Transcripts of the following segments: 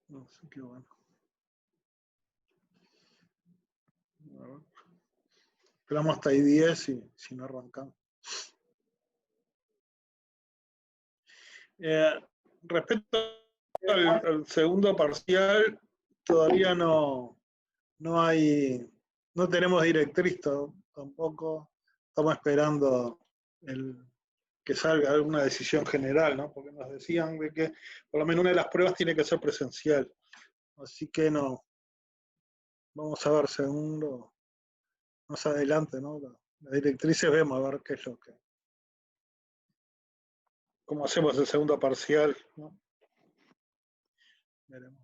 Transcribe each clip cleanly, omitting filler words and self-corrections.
Así que bueno. A ver. Esperamos hasta ahí 10 y si no arrancamos. Respecto al segundo parcial, todavía no tenemos directriz tampoco. Estamos esperando que salga alguna decisión general, ¿no? Porque nos decían de que por lo menos una de las pruebas tiene que ser presencial. Así que no. Vamos a ver segundo, más adelante, ¿no? Las directrices vemos a ver qué es lo que. Cómo hacemos el segundo parcial, ¿no? Veremos.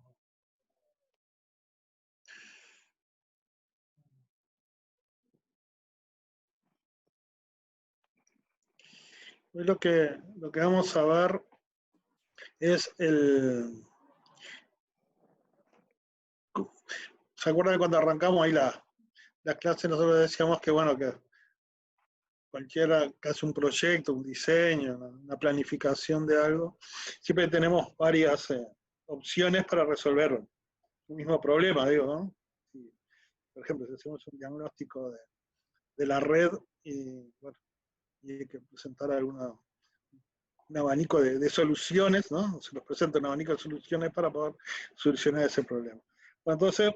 Hoy lo que vamos a ver es ¿se acuerdan cuando arrancamos ahí la clase? Nosotros decíamos que, bueno, que cualquiera que hace un proyecto, un diseño, una planificación de algo, siempre tenemos varias opciones para resolver un mismo problema, digo, ¿no? Si, por ejemplo, si hacemos un diagnóstico de la red y, bueno, y hay que presentar un abanico de soluciones, ¿no? Se nos presenta un abanico de soluciones para poder solucionar ese problema. Bueno, entonces,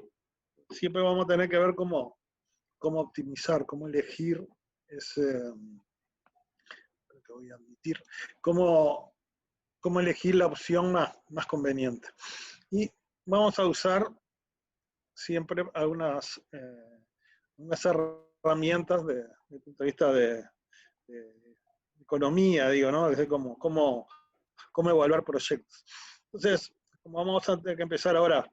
siempre vamos a tener que ver cómo optimizar, cómo elegir ese, que voy a admitir, cómo elegir la opción más conveniente. Y vamos a usar siempre algunas unas herramientas desde el punto de vista de economía, digo, ¿no? Desde cómo evaluar proyectos. Entonces, como vamos a tener que empezar ahora,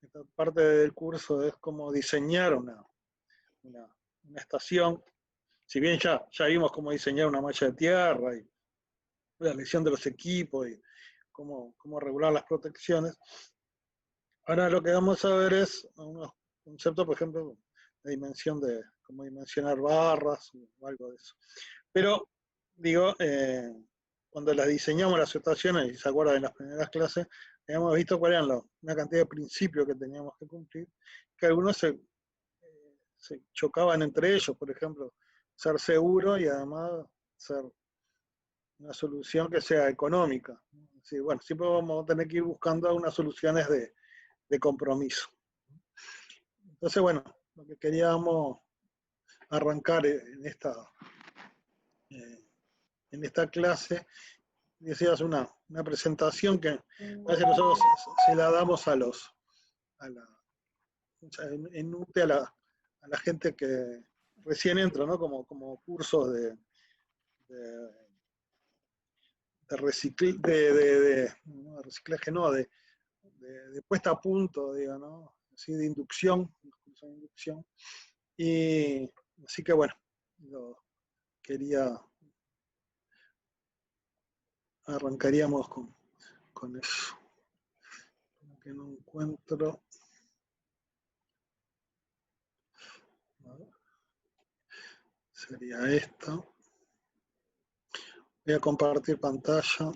esta parte del curso es cómo diseñar una estación. Si bien ya vimos cómo diseñar una malla de tierra y la elección de los equipos y cómo regular las protecciones, ahora lo que vamos a ver es unos conceptos, por ejemplo, de dimensión de cómo dimensionar barras o algo de eso. Pero, digo, cuando las diseñamos las estaciones, y se acuerdan en las primeras clases, habíamos visto cuáles eran una cantidad de principios que teníamos que cumplir, que algunos se chocaban entre ellos, por ejemplo, ser seguro y además ser una solución que sea económica. Sí, bueno, siempre vamos a tener que ir buscando unas soluciones de compromiso. Entonces, bueno, lo que queríamos arrancar en esta clase, decías una presentación que a veces nosotros se la damos a en UTE a la gente que recién entra, ¿no? Como cursos de reciclaje, no, de puesta a punto, digo, ¿no? Así de inducción, y así que bueno, arrancaríamos con eso. Que no encuentro. Sería esto. Voy a compartir pantalla.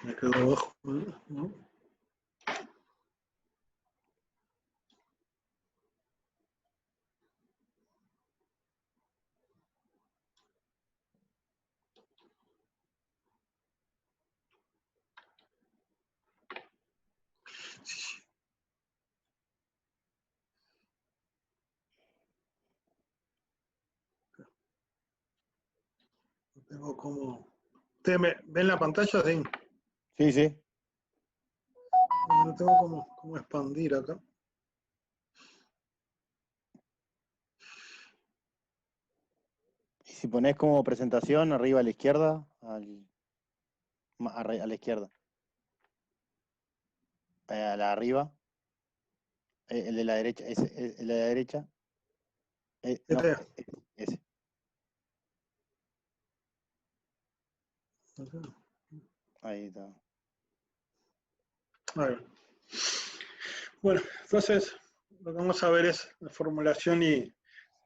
Me quedo abajo, ¿no? Sí. Tengo como. ¿Ustedes ven la pantalla? Sí. Sí, sí. No tengo como expandir acá. Y si pones como presentación arriba a la izquierda, a la izquierda. A la arriba. El de la derecha, el de la derecha. No, Este, ese. Ahí está. bueno, entonces lo que vamos a ver es la formulación y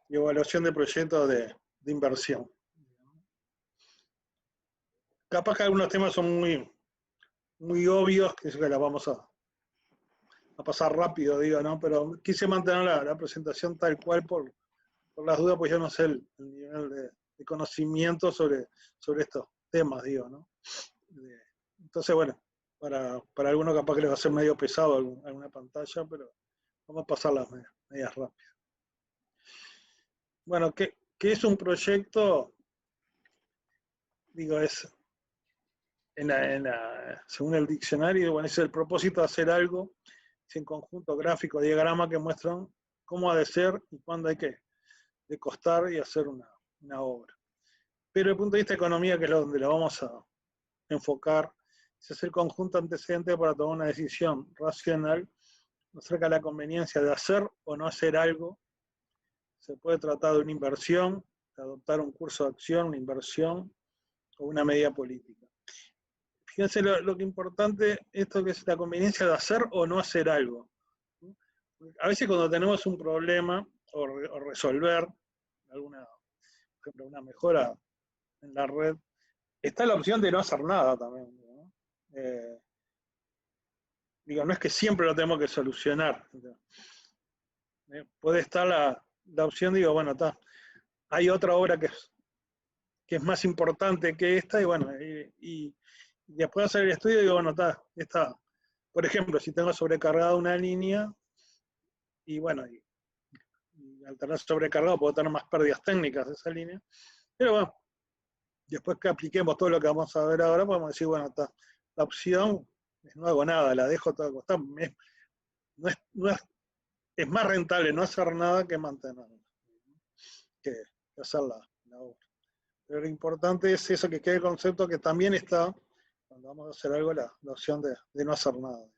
evaluación de proyectos de inversión. Capaz que algunos temas son muy obvios, que la vamos a pasar rápido, digo, ¿no? Pero quise mantener la presentación tal cual por las dudas, pues yo no sé el nivel de conocimiento sobre estos temas, digo, ¿no? Entonces, bueno, para algunos capaz que les va a ser medio pesado alguna pantalla, pero vamos a pasar las medias rápidas. Bueno, ¿qué es un proyecto? Digo, es, según el diccionario, bueno, es el propósito de hacer algo, es en conjunto gráfico, diagrama que muestran cómo ha de ser y cuándo hay que de costar y hacer una obra. Pero desde el punto de vista de economía, que es donde lo vamos a enfocar, es el conjunto antecedente para tomar una decisión racional acerca de la conveniencia de hacer o no hacer algo. Se puede tratar de una inversión, de adoptar un curso de acción, una inversión o una medida política. Fíjense lo que importante, esto que es la conveniencia de hacer o no hacer algo. A veces cuando tenemos un problema o resolver alguna, por ejemplo, una mejora en la red, está la opción de no hacer nada también, ¿no? Digo, no es que siempre lo tenemos que solucionar. Puede estar la opción, digo, bueno, está, hay otra obra que es más importante que esta, y bueno, y después de hacer el estudio, digo, bueno, está, por ejemplo, si tengo sobrecargada una línea, y bueno, y al tener sobrecargado puedo tener más pérdidas técnicas de esa línea, pero bueno, después que apliquemos todo lo que vamos a ver ahora, podemos decir, bueno, está, la opción es no hago nada, la dejo todo acostado, es más rentable no hacer nada que mantenerla, que hacer la obra. Pero lo importante es eso, que quede el concepto que también está, cuando vamos a hacer algo, la opción de no hacer nada.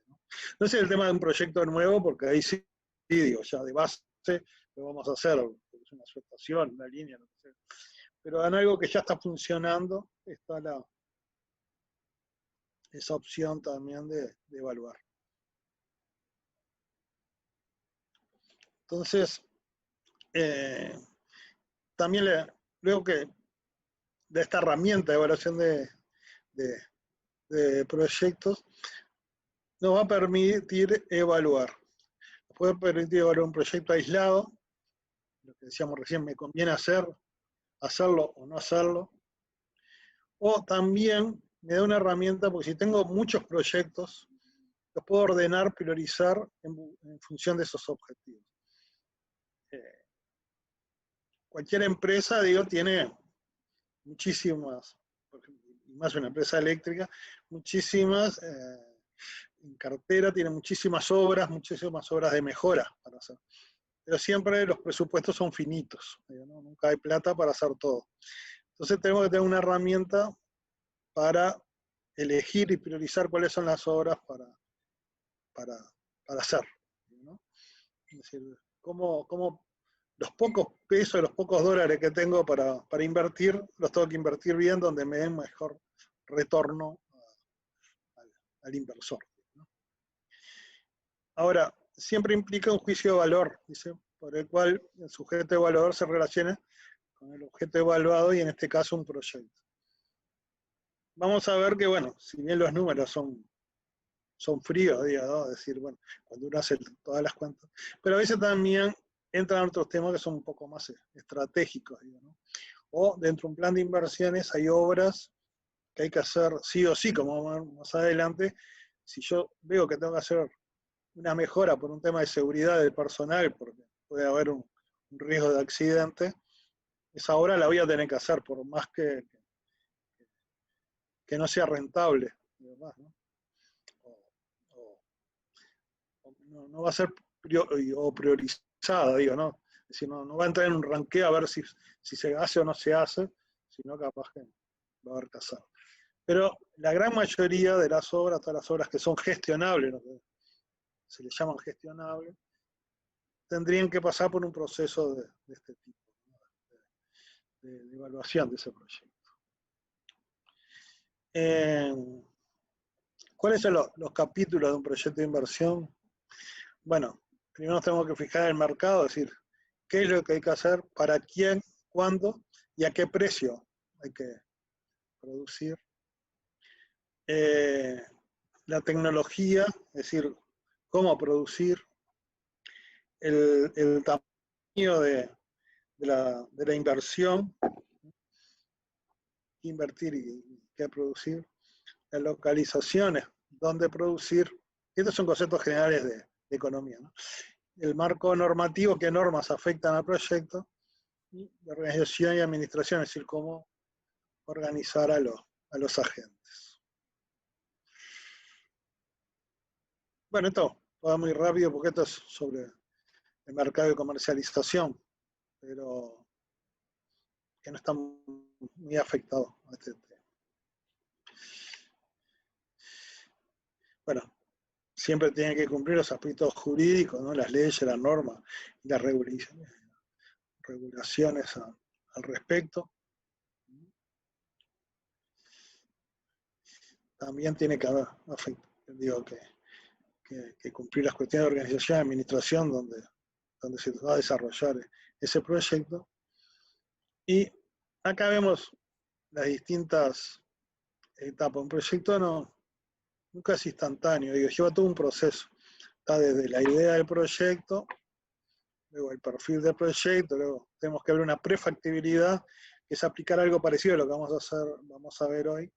No es el tema de un proyecto nuevo, porque ahí sí, digo, ya de base lo vamos a hacer, es una subestación, una línea, lo que sea. Pero en algo que ya está funcionando, está esa opción también de evaluar. Entonces, también luego que de esta herramienta de evaluación de proyectos, nos va a permitir evaluar. Nos puede permitir evaluar un proyecto aislado, lo que decíamos recién, me conviene hacerlo o no hacerlo. O también me da una herramienta, porque si tengo muchos proyectos, los puedo ordenar, priorizar en función de esos objetivos. Cualquier empresa, digo, tiene muchísimas, y más una empresa eléctrica, muchísimas, en cartera tiene muchísimas obras de mejora para hacer. Pero siempre los presupuestos son finitos, ¿no? Nunca hay plata para hacer todo. Entonces tenemos que tener una herramienta para elegir y priorizar cuáles son las obras para hacer, ¿no? Es decir, cómo los pocos pesos, los pocos dólares que tengo para invertir, los tengo que invertir bien donde me den mejor retorno al inversor, ¿no? Ahora, siempre implica un juicio de valor, dice, por el cual el sujeto evaluador se relaciona con el objeto evaluado y en este caso un proyecto. Vamos a ver que, bueno, si bien los números son fríos, digo, ¿no? Es decir, bueno, cuando uno hace todas las cuentas, pero a veces también entran otros temas que son un poco más estratégicos, digo, ¿no? O dentro de un plan de inversiones hay obras que hay que hacer sí o sí, como vamos a ver más adelante. Si yo veo que tengo que hacer una mejora por un tema de seguridad del personal, porque puede haber un riesgo de accidente, esa obra la voy a tener que hacer, por más que no sea rentable, ¿no? No va a ser priorizada, digo, ¿no? Es decir, no va a entrar en un ranqueo a ver si se hace o no se hace, sino capaz que va a haber que hacer. Pero la gran mayoría de las obras, todas las obras que son gestionables, ¿no? Se les llaman gestionables, tendrían que pasar por un proceso de este tipo, ¿no? de evaluación de ese proyecto. ¿Cuáles son los capítulos de un proyecto de inversión? Bueno, primero nos tenemos que fijar en el mercado, es decir, qué es lo que hay que hacer, para quién, cuándo y a qué precio hay que producir. La tecnología, es decir, cómo producir, el tamaño de la inversión, invertir y qué producir, las localizaciones, dónde producir. Estos son conceptos generales de economía, ¿no? El marco normativo, qué normas afectan al proyecto, y la organización y administración, es decir, cómo organizar a los agentes. Bueno, esto va muy rápido porque esto es sobre el mercado de comercialización, pero que no está muy afectado a este tema. Bueno, siempre tienen que cumplir los aspectos jurídicos, ¿no? Las leyes, las normas y las regulaciones al respecto. También tiene que haber, digo, que cumplir las cuestiones de organización y administración donde se va a desarrollar ese proyecto. Y acá vemos las distintas etapas. Un proyecto nunca es instantáneo, digo, lleva todo un proceso. Está desde la idea del proyecto, luego el perfil del proyecto, luego tenemos que ver una prefactibilidad, que es aplicar algo parecido a lo que vamos a ver hoy,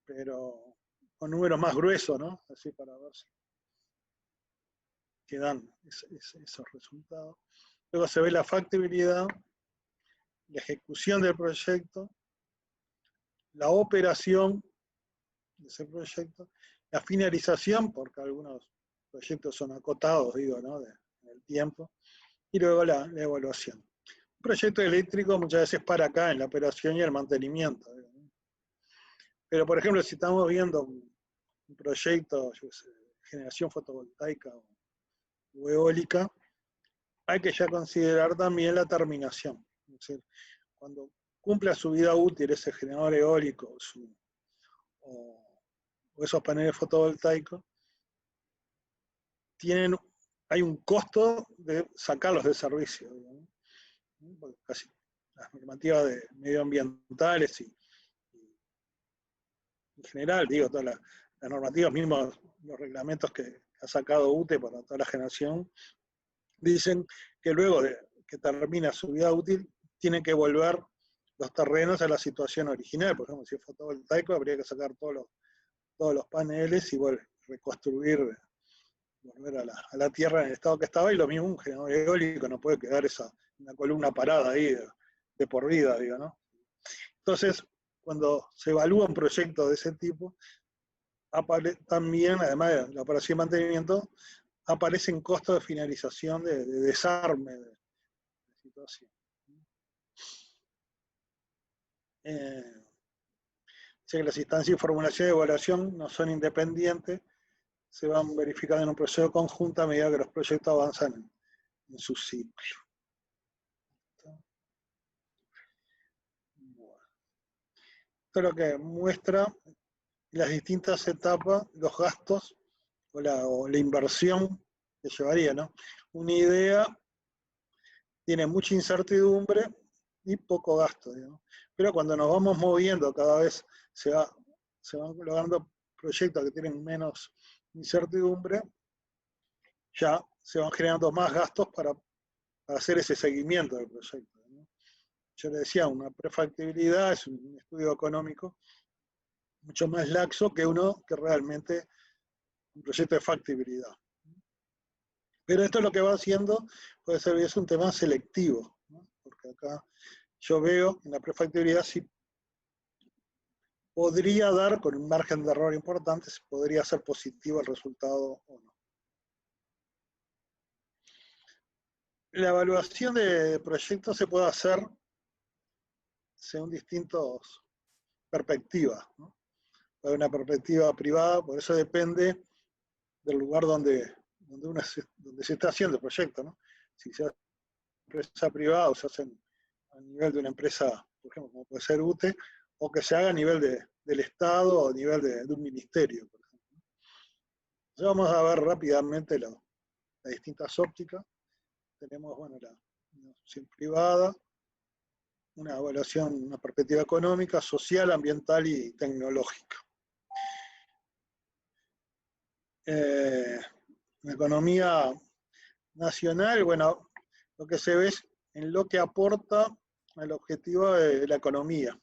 pero con números más gruesos, ¿no? Así para ver si dan esos resultados. Luego se ve la factibilidad, la ejecución del proyecto, la operación de ese proyecto, la finalización, porque algunos proyectos son acotados, digo, ¿no? En el tiempo, y luego la evaluación. Un proyecto eléctrico muchas veces para acá en la operación y el mantenimiento, digo, ¿no? Pero, por ejemplo, si estamos viendo un proyecto, yo sé, generación fotovoltaica o eólica, hay que ya considerar también la terminación. Es decir, cuando cumpla su vida útil ese generador eólico o esos paneles fotovoltaicos, hay un costo de sacarlos de servicio, ¿no? Porque casi las normativas medioambientales y en general, digo, todas las normativas, mismos los reglamentos que ha sacado UTE para toda la generación, dicen que luego de que termina su vida útil, tienen que volver los terrenos a la situación original. Por ejemplo, si es fotovoltaico, habría que sacar todos los paneles y reconstruir, volver a la tierra en el estado que estaba, y lo mismo un generador eólico, no puede quedar una columna parada ahí de por vida, digo, ¿no? Entonces, cuando se evalúa un proyecto de ese tipo, también, además de la operación y mantenimiento, aparecen costos de finalización, de desarme de situación. Sé que las instancias de formulación y evaluación no son independientes, se van verificando en un proceso conjunto a medida que los proyectos avanzan en su ciclo. Bueno. Esto es lo que muestra las distintas etapas, los gastos o la inversión que llevaría, ¿no? Una idea tiene mucha incertidumbre y poco gasto, digamos. Pero cuando nos vamos moviendo, cada vez se van logrando proyectos que tienen menos incertidumbre, ya se van generando más gastos para hacer ese seguimiento del proyecto, ¿no? Yo le decía, una prefactibilidad es un estudio económico mucho más laxo que uno que realmente un proyecto de factibilidad. Pero esto es lo que va haciendo, puede ser, es un tema selectivo, ¿no? Porque acá yo veo en la prefactibilidad si podría dar, con un margen de error importante, si podría ser positivo el resultado o no. La evaluación de proyectos se puede hacer según distintas perspectivas, ¿no? Hay una perspectiva privada, por eso depende del lugar donde se está haciendo el proyecto, ¿no? si se hace empresa privada o se hacen a nivel de una empresa, por ejemplo, como puede ser UTE, o que se haga a nivel del Estado o a nivel de un ministerio, por ejemplo. Entonces vamos a ver rápidamente las distintas ópticas. Tenemos, bueno, la evaluación privada, una evaluación, una perspectiva económica, social, ambiental y tecnológica. La economía nacional, bueno, lo que se ve es en lo que aporta al objetivo de la economía.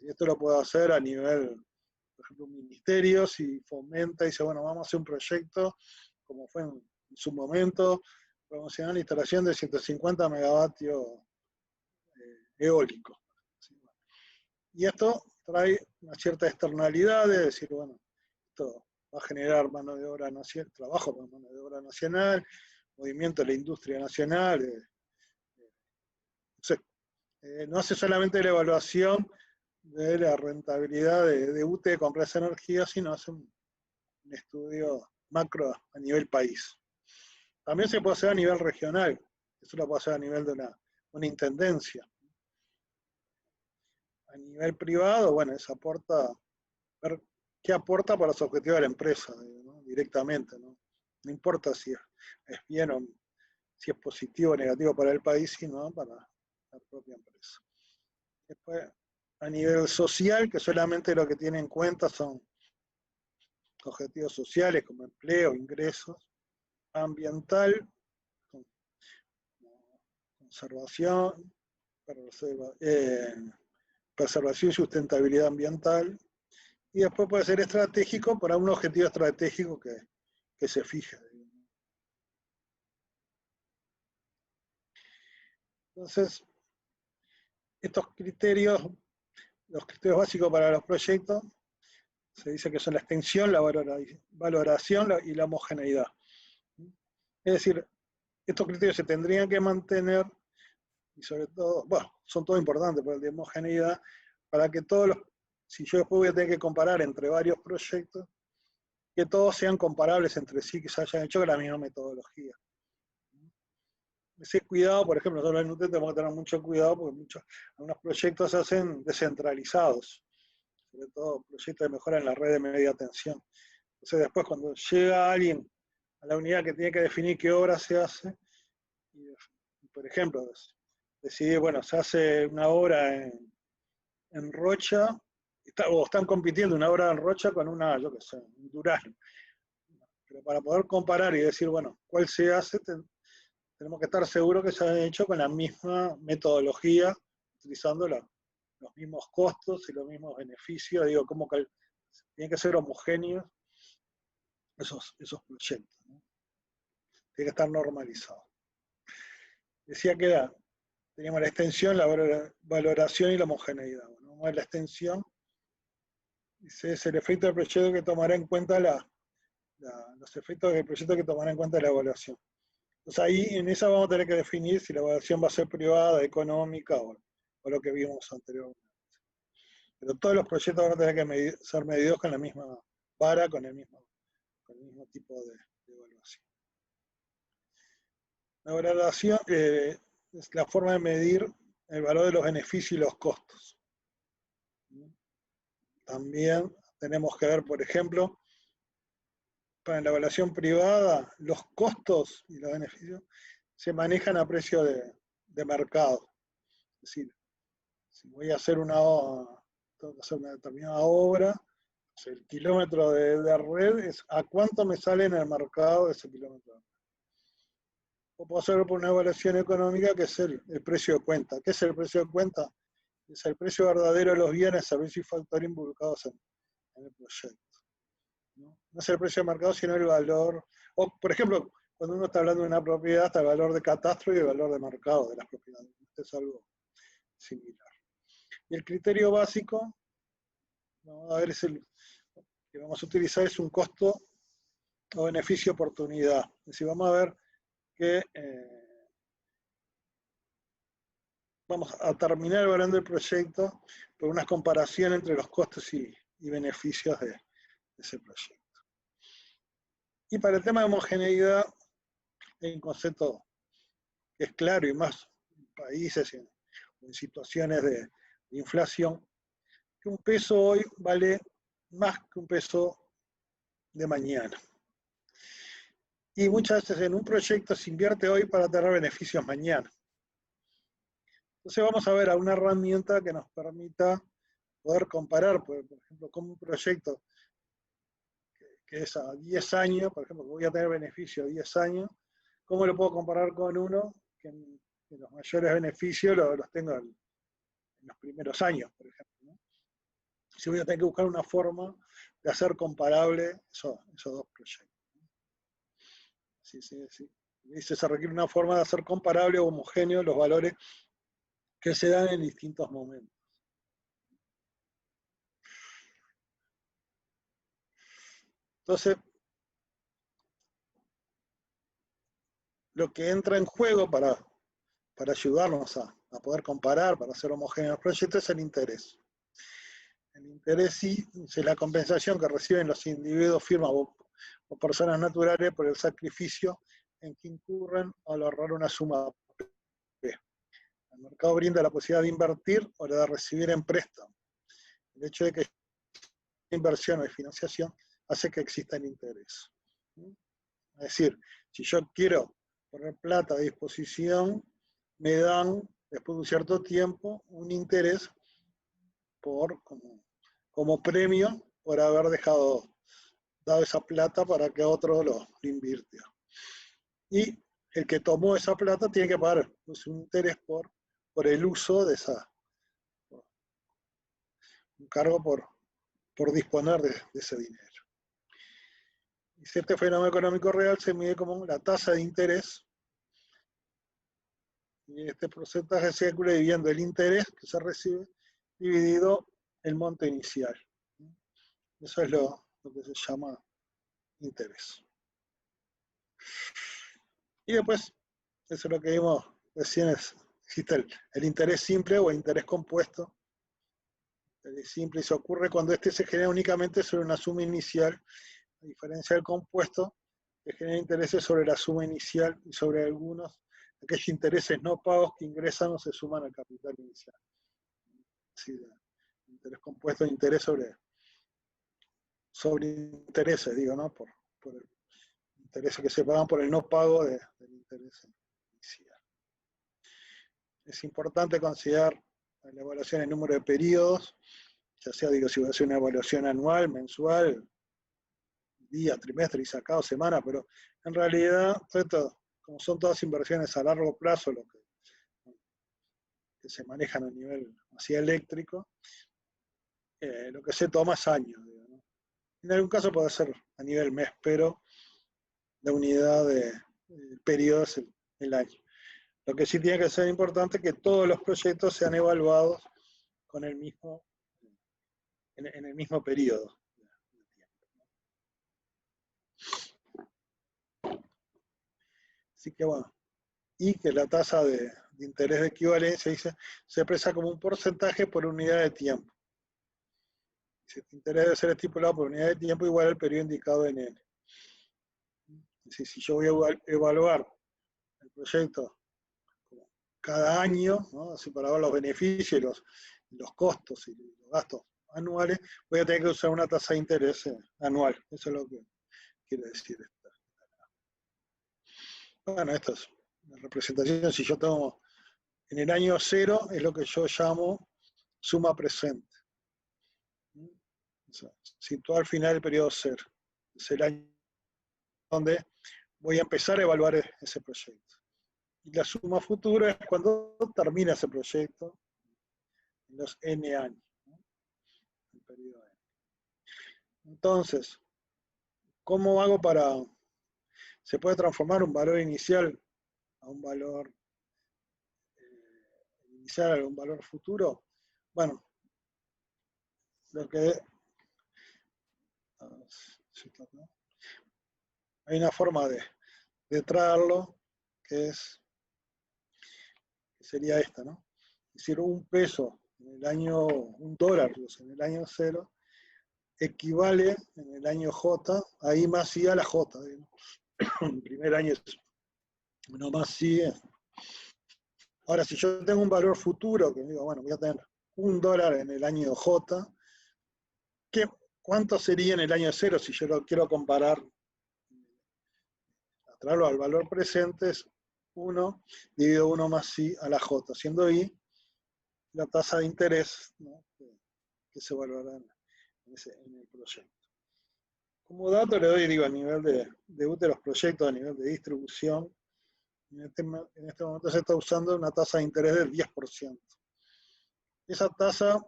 Esto lo puedo hacer a nivel, por ejemplo, un ministerio, si fomenta y dice, bueno, vamos a hacer un proyecto, como fue en su momento, promocionar la instalación de 150 megavatios eólicos. Y esto trae una cierta externalidad de decir, bueno, esto va a generar mano de obra nacional, trabajo para mano de obra nacional, movimiento de la industria nacional. No hace solamente la evaluación de la rentabilidad de UTE comprar esa energía, sino hace un estudio macro a nivel país. También se puede hacer a nivel regional, eso lo puede hacer a nivel de una intendencia. A nivel privado, bueno, eso aporta, ver qué aporta para los objetivos de la empresa, ¿no? Directamente, ¿no? No importa si es bien o si es positivo o negativo para el país, sino para la propia empresa. Después, a nivel social, que solamente lo que tiene en cuenta son objetivos sociales como empleo, ingresos, ambiental, conservación, preservación y sustentabilidad ambiental, y después puede ser estratégico para un objetivo estratégico que se fija. Entonces, estos criterios, los criterios básicos para los proyectos, se dice que son la extensión, la valoración y la homogeneidad. Es decir, estos criterios se tendrían que mantener, y sobre todo, bueno, son todos importantes por el de homogeneidad, para que todos los, si yo después voy a tener que comparar entre varios proyectos, que todos sean comparables entre sí, que se hayan hecho con la misma metodología. Ese cuidado, por ejemplo, nosotros en UTE tenemos que tener mucho cuidado porque algunos proyectos se hacen descentralizados, sobre todo proyectos de mejora en la red de media tensión. Entonces después cuando llega alguien a la unidad que tiene que definir qué obra se hace, y, por ejemplo, decidir, bueno, se hace una obra en Rocha, o están compitiendo una obra en Rocha con una, yo qué sé, en Durazno. Pero para poder comparar y decir, bueno, cuál se hace, tenemos que estar seguros que se han hecho con la misma metodología, utilizando los mismos costos y los mismos beneficios. Digo, como que tienen que ser homogéneos esos proyectos, ¿no? Tiene que estar normalizado. Decía que teníamos la extensión, la valoración y la homogeneidad. Bueno, vamos a ver la extensión. Dice, es el efecto del proyecto que tomará en cuenta los efectos del proyecto que tomará en cuenta la evaluación. Entonces ahí en esa vamos a tener que definir si la evaluación va a ser privada, económica o lo que vimos anteriormente. Pero todos los proyectos van a tener que ser medidos con la misma vara, con el mismo tipo de evaluación. La evaluación es la forma de medir el valor de los beneficios y los costos. También tenemos que ver, por ejemplo, para la evaluación privada, los costos y los beneficios se manejan a precio de mercado. Es decir, si voy a hacer tengo que hacer una determinada obra, el kilómetro de red es a cuánto me sale en el mercado ese kilómetro. O puedo hacerlo por una evaluación económica que es el precio de cuenta. ¿Qué es el precio de cuenta? Es el precio verdadero de los bienes, servicios y factores involucrados en el proyecto. ¿No? No es el precio de mercado, sino el valor. O, por ejemplo, cuando uno está hablando de una propiedad, está el valor de catastro y el valor de mercado de las propiedades. Esto es algo similar. Y el criterio básico, vamos a ver, que vamos a utilizar es un costo o beneficio oportunidad. Es decir, vamos a ver que vamos a terminar evaluando el proyecto por una comparación entre los costos y beneficios de ese proyecto. Y para el tema de homogeneidad, hay un concepto que es claro, y más en países en situaciones de inflación, que un peso hoy vale más que un peso de mañana. Y muchas veces en un proyecto se invierte hoy para tener beneficios mañana. Entonces vamos a ver a una herramienta que nos permita poder comparar, por ejemplo, con un proyecto que es a 10 años, por ejemplo, que voy a tener beneficio a 10 años, ¿cómo lo puedo comparar con uno que los mayores beneficios los tengo en los primeros años, por ejemplo, ¿no? Si voy a tener que buscar una forma de hacer comparable esos dos proyectos. Sí. Dice, se requiere una forma de hacer comparable o homogéneo los valores que se dan en distintos momentos. Entonces, lo que entra en juego para ayudarnos a poder comparar, para hacer homogéneos proyectos, es el interés. El interés sí es la compensación que reciben los individuos, firmas o personas naturales por el sacrificio en que incurren al ahorrar una suma P. El mercado brinda la posibilidad de invertir o la de recibir en préstamo. El hecho de que inversión o financiación hace que exista el interés. Es decir, si yo quiero poner plata a disposición, me dan, después de un cierto tiempo, un interés como premio por haber dado esa plata para que otro lo invirtió. Y el que tomó esa plata tiene que pagar un interés por el uso de un cargo por disponer de ese dinero. Y si este fenómeno económico real se mide como la tasa de interés, y este porcentaje se calcula dividiendo el interés que se recibe dividido el monto inicial. Eso es lo que se llama interés. Y después, eso es lo que vimos recién, existe el interés simple o interés compuesto. El simple se ocurre cuando este se genera únicamente sobre una suma inicial, a diferencia del compuesto, que genera intereses sobre la suma inicial y sobre aquellos intereses no pagos que ingresan o se suman al capital inicial. Sí, interés compuesto, interés sobre intereses, digo, ¿no? Por el intereses que se pagan por el no pago del interés inicial. Es importante considerar la evaluación en número de periodos, ya sea, digo, si va a ser una evaluación anual, mensual, día, trimestre, y sacado, semana, pero en realidad, como son todas inversiones a largo plazo, lo que se manejan a nivel así eléctrico, lo que se toma es años, digo, ¿no? En algún caso puede ser a nivel mes, pero la unidad de periodo es el año. Lo que sí tiene que ser importante es que todos los proyectos sean evaluados con en el mismo periodo. Así que bueno, y que la tasa de interés de equivalencia se expresa como un porcentaje por unidad de tiempo. Si el interés debe ser estipulado por unidad de tiempo igual al periodo indicado en N. Si yo voy a evaluar el proyecto cada año, ¿no? Así para ver los beneficios y los costos y los gastos anuales, voy a tener que usar una tasa de interés anual. Eso es lo que quiere decir esto. Bueno, esto es una representación. Si yo tomo en el año 0, es lo que yo llamo suma presente. O sea, situado al final del periodo 0. Es el año donde voy a empezar a evaluar ese proyecto. Y la suma futura es cuando termina ese proyecto, en los N años, ¿no? El periodo N. Entonces, ¿cómo hago se puede transformar un valor inicial a un valor inicial a un valor futuro? Bueno, hay una forma de traerlo que sería esta, ¿no? Es decir, un peso en el año, un dólar en el año 0 equivale en el año J a I más I a la J. El primer año es 1 más I Ahora, si yo tengo un valor futuro, que digo, bueno, voy a tener $1 en el año J, ¿qué, ¿cuánto sería en el año cero si yo lo quiero comparar? Traerlo al valor presente es 1 dividido 1 más I a la J, siendo I la tasa de interés, ¿no?, que se valorará en el proyecto. Como dato le doy, digo, a nivel de úteros proyectos, a nivel de distribución, en este momento se está usando una tasa de interés del 10%. Esa tasa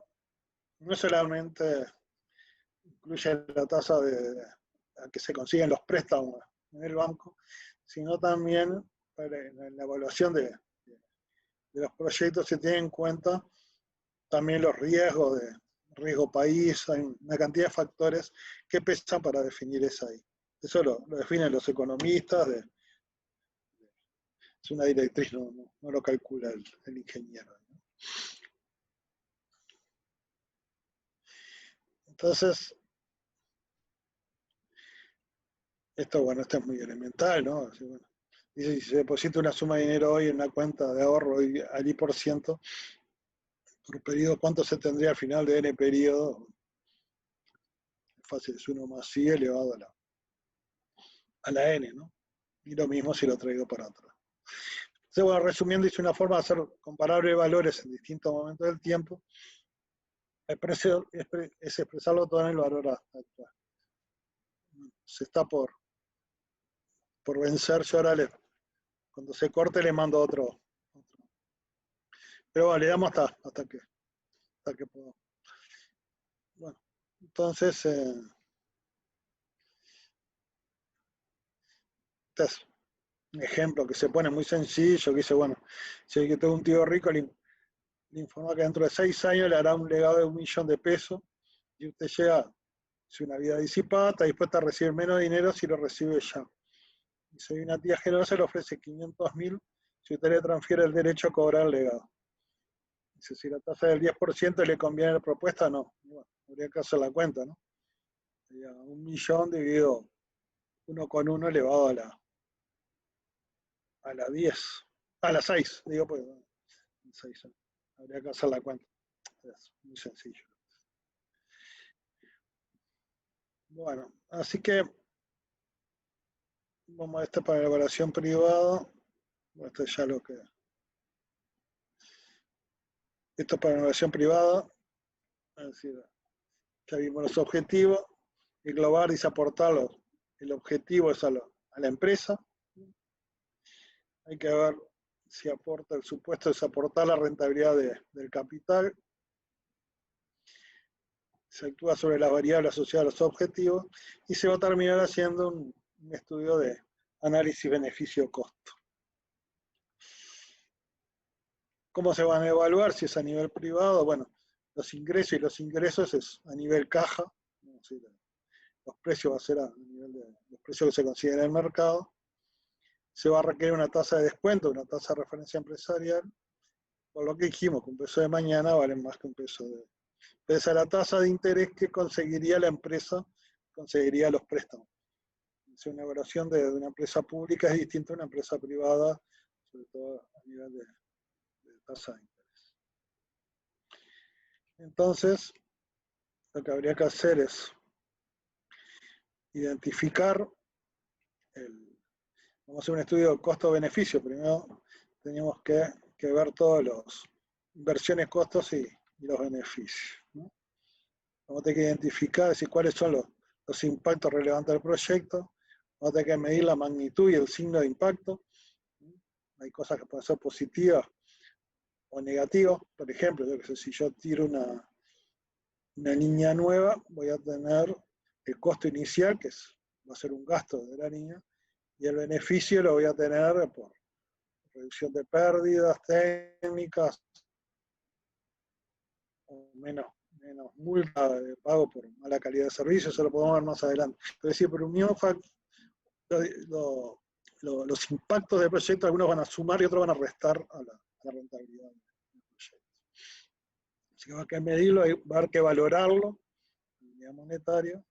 no solamente incluye la tasa a que se consiguen los préstamos en el banco, sino también en la evaluación de los proyectos se tiene en cuenta también los riesgos de riesgo país, hay una cantidad de factores que pesan para definir esa I. Eso lo definen los economistas, es una directriz, no lo calcula el ingeniero, ¿no? Entonces, esto es muy elemental, ¿no? Así, bueno, dice, si se deposita una suma de dinero hoy en una cuenta de ahorro al I% por periodo, ¿cuánto se tendría al final de N periodo? Fácil, es 1 más I elevado a la N, ¿no? Y lo mismo si lo traigo para atrás. Entonces, bueno, resumiendo, hice una forma de hacer comparable valores en distintos momentos del tiempo. El precio es expresarlo todo en el valor actual. Se está por vencer, yo ahora cuando se corte le mando otro. Pero bueno, le damos hasta que puedo. Bueno, entonces, este es un ejemplo que se pone muy sencillo, que dice, bueno, si hay que tengo un tío rico, le informa que dentro de 6 años le hará un legado de $1.000.000 y usted llega, si una vida disipada, está dispuesta a recibir menos dinero si lo recibe ya. Y si hay una tía generosa, le ofrece 500.000 si usted le transfiere el derecho a cobrar el legado. Dice, si la tasa del 10% le conviene la propuesta, no. Bueno, habría que hacer la cuenta, ¿no? Sería 1.000.000 dividido 1 con 1 elevado a la 10. A la 6, digo, pues, 6. Habría que hacer la cuenta. Es muy sencillo. Bueno, así que vamos a para la evaluación privada. Esto es ya lo que. Esto es para la evaluación privada. Es decir, ya vimos los objetivos. Englobar dice aportarlos. El objetivo es a la empresa. Hay que ver si aporta, el supuesto es aportar la rentabilidad del capital. Se actúa sobre las variables asociadas a los objetivos y se va a terminar haciendo un estudio de análisis beneficio-costo. ¿Cómo se van a evaluar? Si es a nivel privado, bueno, los ingresos es a nivel caja, los precios va a ser a nivel de los precios que se consiguen en el mercado. Se va a requerir una tasa de descuento, una tasa de referencia empresarial, por lo que dijimos que un peso de mañana vale más que un peso de... Pese a la tasa de interés que conseguiría la empresa, conseguiría los préstamos. Es una evaluación de una empresa pública es distinta a una empresa privada, sobre todo a nivel de tasa de interés. Entonces, lo que habría que hacer es identificar, vamos a hacer un estudio de costo-beneficio. Primero tenemos que ver todos los inversiones, costos y los beneficios, ¿no? Vamos a tener que identificar, decir cuáles son los impactos relevantes del proyecto. Vamos a tener que medir la magnitud y el signo de impacto. Hay cosas que pueden ser positivas o negativas. Por ejemplo, si yo tiro una niña nueva, voy a tener el costo inicial, que va a ser un gasto de la niña, y el beneficio lo voy a tener por reducción de pérdidas técnicas, o menos multa de pago por mala calidad de servicio, eso lo podemos ver más adelante. Pero decir, por un mismo los impactos del proyecto, algunos van a sumar y otros van a restar a la rentabilidad del proyecto. Así que va a que medirlo, va a haber que valorarlo en unidad monetaria.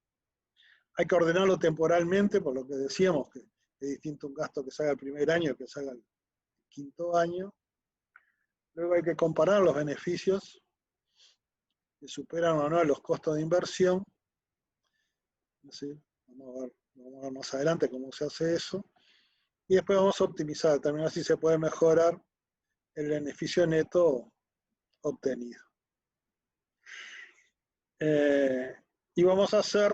Hay que ordenarlo temporalmente, por lo que decíamos, que es distinto un gasto que se haga el primer año que se haga el quinto año. Luego hay que comparar los beneficios que superan o no los costos de inversión. ¿Sí? Vamos a ver más adelante cómo se hace eso. Y después vamos a optimizar, determinar si se puede mejorar el beneficio neto obtenido. Y vamos a hacer,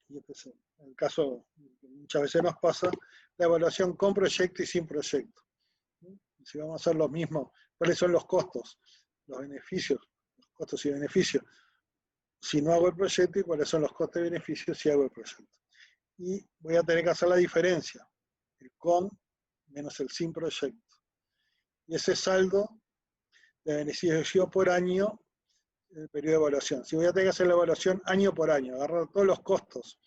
y este es el caso que muchas veces nos pasa, la evaluación con proyecto y sin proyecto. Si vamos a hacer lo mismo, ¿cuáles son los costos, los beneficios, los costos y beneficios si no hago el proyecto y cuáles son los costos y beneficios si hago el proyecto? Y voy a tener que hacer la diferencia, el con menos el sin proyecto. Y ese saldo de beneficio por año, el periodo de evaluación. Si voy a tener que hacer la evaluación año por año, agarrar todos los costos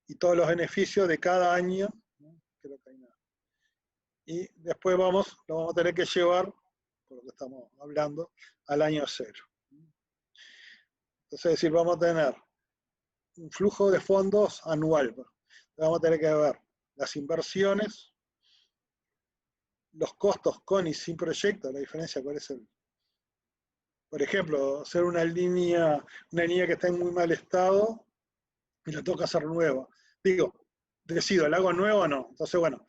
y todos los beneficios de cada año, creo que hay nada. Y después lo vamos a tener que llevar, por lo que estamos hablando, al año cero. Entonces, es decir, vamos a tener un flujo de fondos anual. Vamos a tener que ver las inversiones, los costos con y sin proyecto, la diferencia cuál es el. Por ejemplo, hacer una línea que está en muy mal estado y la toca hacer nueva. Digo, decido, ¿la hago nueva o no? Entonces, bueno,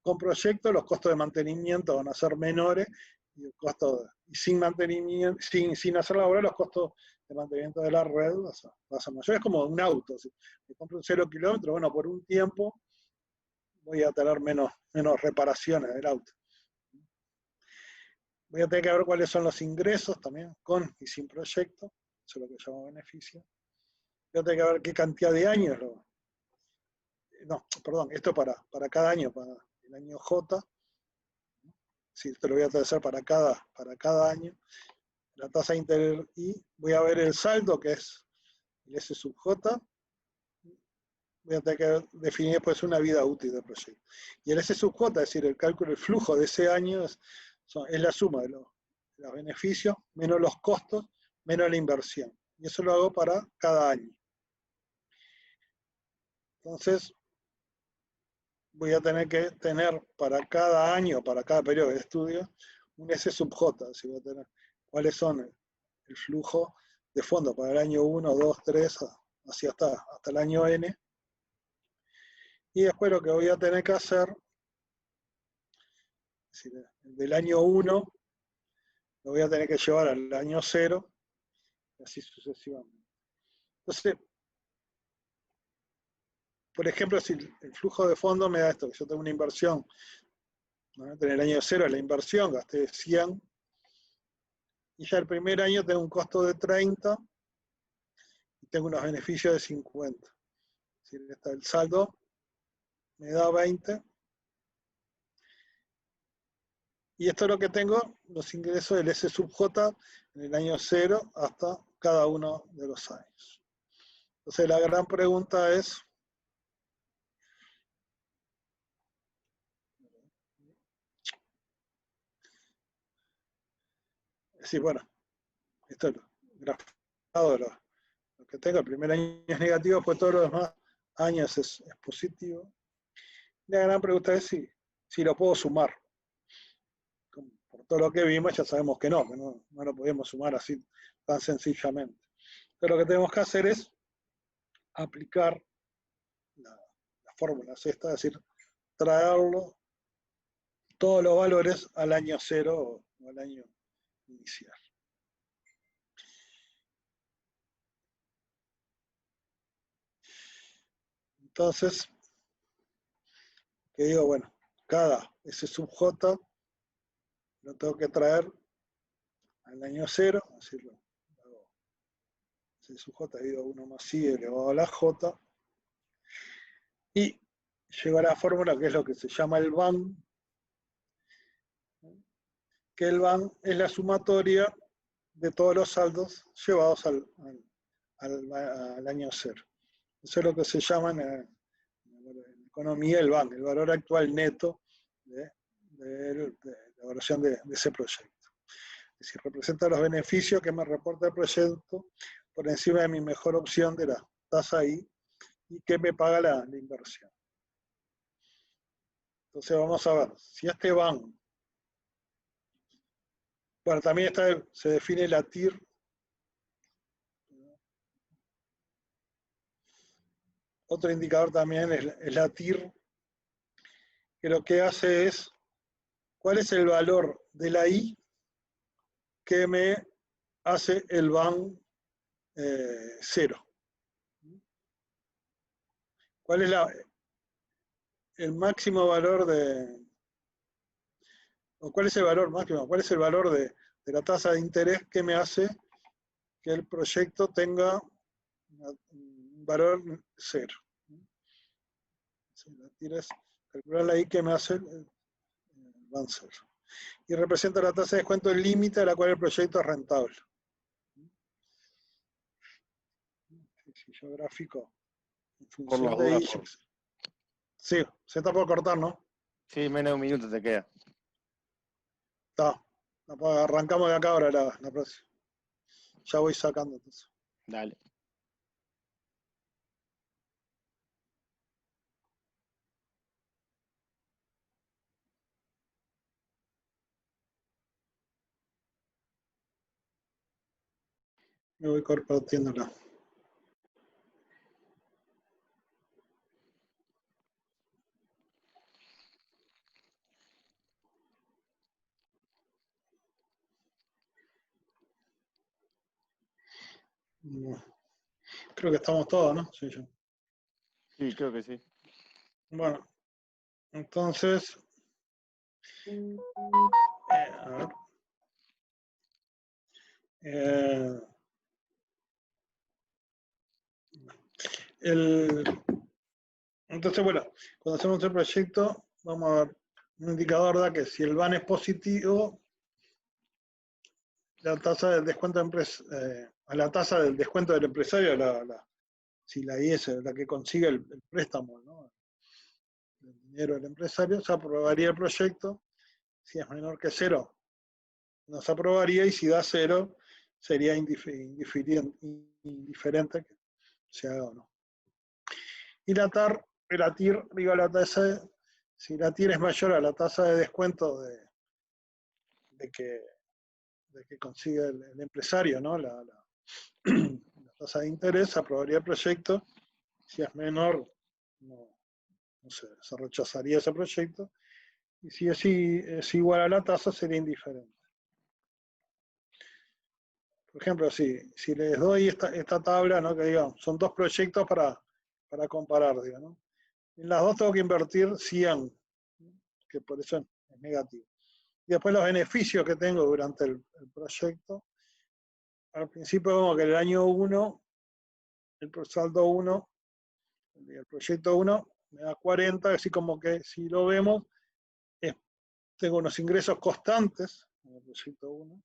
con proyecto los costos de mantenimiento van a ser menores y el costo sin mantenimiento, sin hacer la obra, los costos de mantenimiento de la red va a ser mayor. Es como un auto. Si me compro un 0 kilómetros, bueno, por un tiempo voy a tener menos reparaciones del auto. Voy a tener que ver cuáles son los ingresos también, con y sin proyecto, eso es lo que llamo beneficio. Voy a tener que ver qué cantidad de años no, perdón, esto para cada año, para el año J. Sí, esto lo voy a hacer para cada año. La tasa de interés y voy a ver el saldo, que es el S sub J. Voy a tener que definir después una vida útil del proyecto. Y el S sub J, es decir, el cálculo del flujo de ese año, es la suma de los beneficios menos los costos, menos la inversión. Y eso lo hago para cada año. Entonces, voy a tener que tener para cada año, para cada periodo de estudio, un S sub J. Si voy a tener cuáles son el flujo de fondo para el año 1, 2, 3, así hasta el año N. Y después lo que voy a tener que hacer, es decir, del año 1, lo voy a tener que llevar al año 0, y así sucesivamente. Entonces, por ejemplo, si el flujo de fondo me da esto, que yo tengo una inversión, ¿no? En el año 0 la inversión, gasté 100, y ya el primer año tengo un costo de 30, y tengo unos beneficios de 50. Es decir, el saldo me da 20, y esto es lo que tengo, los ingresos del S sub J en el año 0 hasta cada uno de los años. Entonces la gran pregunta es, bueno, esto es lo grafado de lo que tengo, el primer año es negativo, después todos los demás años es positivo. La gran pregunta es si lo puedo sumar. Por todo lo que vimos ya sabemos que no lo podemos sumar así tan sencillamente. Pero lo que tenemos que hacer es aplicar la fórmula esta, es decir, traerlo todos los valores al año 0 o al año inicial. Entonces, que digo, bueno, cada S sub J lo tengo que traer al año 0, es decir, S sub J dividido 1 más I elevado a la J, y llego a la fórmula que es lo que se llama el BAN, que el BAN es la sumatoria de todos los saldos llevados al año 0. Eso es lo que se llama en economía el BAN, el valor actual neto de la evaluación de ese proyecto. Es decir, representa los beneficios que me reporta el proyecto por encima de mi mejor opción de la tasa I y que me paga la inversión. Entonces vamos a ver, si este BAN Bueno, también se define la TIR. Otro indicador también es la TIR, que lo que hace es cuál es el valor de la I que me hace el BAN 0. ¿Cuál es el máximo valor o cuál es el valor máximo? ¿Cuál es el valor de la tasa de interés que me hace que el proyecto tenga un valor 0? La TIR es calcular la I que me hace el BAN 0. Y representa la tasa de descuento del límite a la cual el proyecto es rentable. Si yo gráfico en Por las función de I. dudas. Sí, se está por cortar, ¿no? Sí, menos de un minuto te queda. Está. Arrancamos de acá ahora la próxima. Ya voy sacando entonces. Dale. Me voy compartiéndola. Creo que estamos todos, ¿no? Sí, yo. Sí, creo que sí. Bueno, entonces, a ver. Entonces, bueno, cuando hacemos el proyecto, vamos a ver un indicador da que si el BAN es positivo, la tasa del descuento a la tasa del descuento del empresario, si la I es la que consigue el préstamo, ¿no? El dinero del empresario, se aprobaría el proyecto. Si es menor que 0, no se aprobaría, y si da 0, sería indiferente que se haga o no. Y la TIR, digo, si la TIR es mayor a la tasa de descuento de que consigue el empresario, ¿no? La tasa de interés, se aprobaría el proyecto. Si es menor, no sé, se rechazaría ese proyecto. Y si es igual a la tasa, sería indiferente. Por ejemplo, si les doy esta tabla, ¿no? Que digamos, son dos proyectos para comparar, digo, ¿no? En las dos tengo que invertir 100, que por eso es negativo. Y después los beneficios que tengo durante el proyecto. Al principio vemos que el año 1, el saldo 1, el proyecto 1 me da 40, así como que si lo vemos, tengo unos ingresos constantes en el proyecto 1,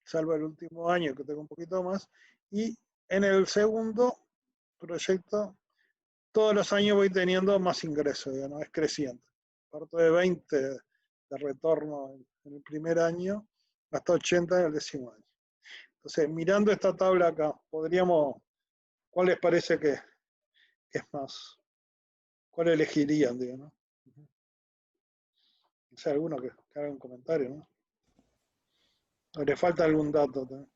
salvo el último año que tengo un poquito más, y en el segundo proyecto todos los años voy teniendo más ingresos, digamos, es creciente. Parto de 20 de retorno en el primer año hasta 80 en el décimo año. Entonces, mirando esta tabla acá, ¿cuál les parece que es más? ¿Cuál elegirían, digo, no? No sé, alguno que haga un comentario, ¿no? ¿O le falta algún dato también?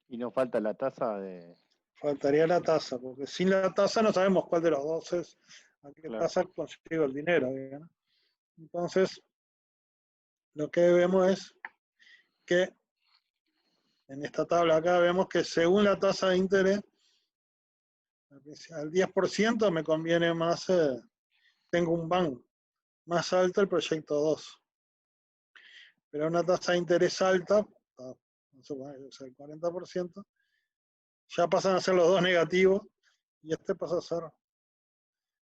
Y nos falta la tasa de... Faltaría la tasa, porque sin la tasa no sabemos cuál de los dos es, a qué Claro. tasa consigo el dinero, digo, ¿no? Entonces, lo que vemos es que en esta tabla acá vemos que según la tasa de interés, al 10% me conviene más, tengo un BAN más alto el proyecto 2. Pero una tasa de interés alta, no sé, el 40%, ya pasan a ser los dos negativos y este pasa a ser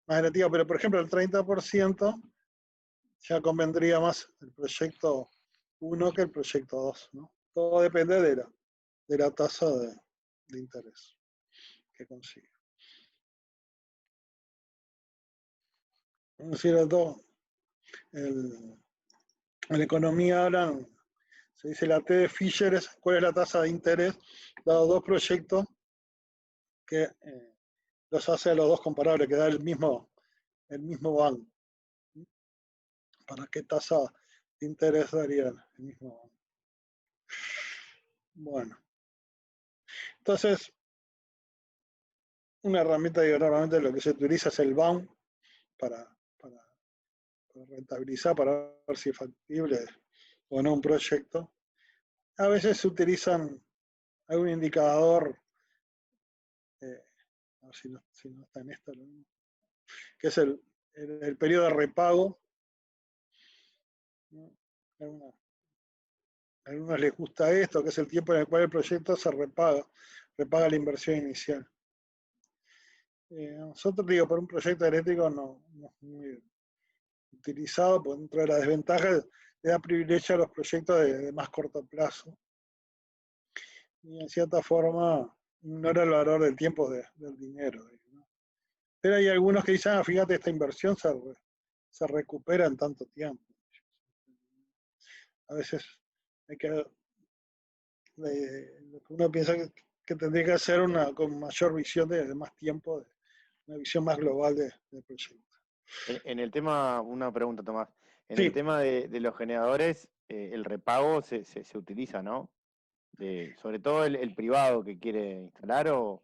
más negativo. Pero por ejemplo el 30% ya convendría más el proyecto 1 que el proyecto 2, ¿no? Todo depende de la tasa de interés que consigue. Es decir, en la economía hablan, se dice la T de Fisher es cuál es la tasa de interés, dado dos proyectos que los hace a los dos comparables, que da el mismo banco. ¿Para qué tasa interesaría el mismo. Bueno, entonces, una herramienta, digo, normalmente lo que se utiliza es el BAM para rentabilizar, para ver si es factible o no un proyecto. A veces se utilizan algún indicador, a ver si no está en esto, que es el periodo de repago. A algunos les gusta esto, que es el tiempo en el cual el proyecto se repaga la inversión inicial. Nosotros, digo, por un proyecto eléctrico no es muy utilizado, porque dentro de la desventaja le da privilegio a los proyectos de más corto plazo. Y en cierta forma no era el valor del tiempo del dinero. ¿No? Pero hay algunos que dicen, fíjate, esta inversión se recupera en tanto tiempo. A veces hay que, lo que uno piensa que tendría que hacer con mayor visión de más tiempo, una visión más global del proyecto. En el tema, una pregunta, Tomás. En Sí, el tema de los generadores, el repago se utiliza, ¿no? Sobre todo el privado que quiere instalar o...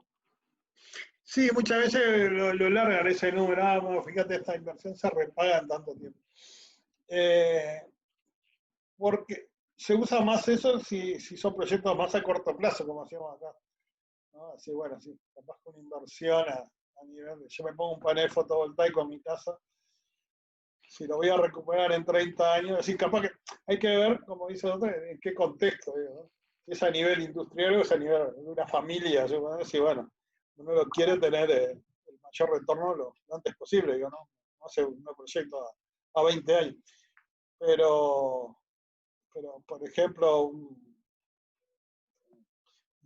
sí, muchas veces lo largan ese número. Bueno, fíjate, esta inversión se repaga en tanto tiempo. Porque se usa más eso si son proyectos más a corto plazo, como hacíamos acá. ¿No? Así, bueno, sí, capaz con inversión a nivel de, yo me pongo un panel fotovoltaico en mi casa, si lo voy a recuperar en 30 años, así capaz que hay que ver, como dice otro, en qué contexto, digo, ¿no? Si es a nivel industrial o es a nivel de una familia, yo puedo decir, bueno, uno lo quiere tener el mayor retorno lo antes posible, digo, ¿no? No hace un proyecto a 20 años. Pero por ejemplo, un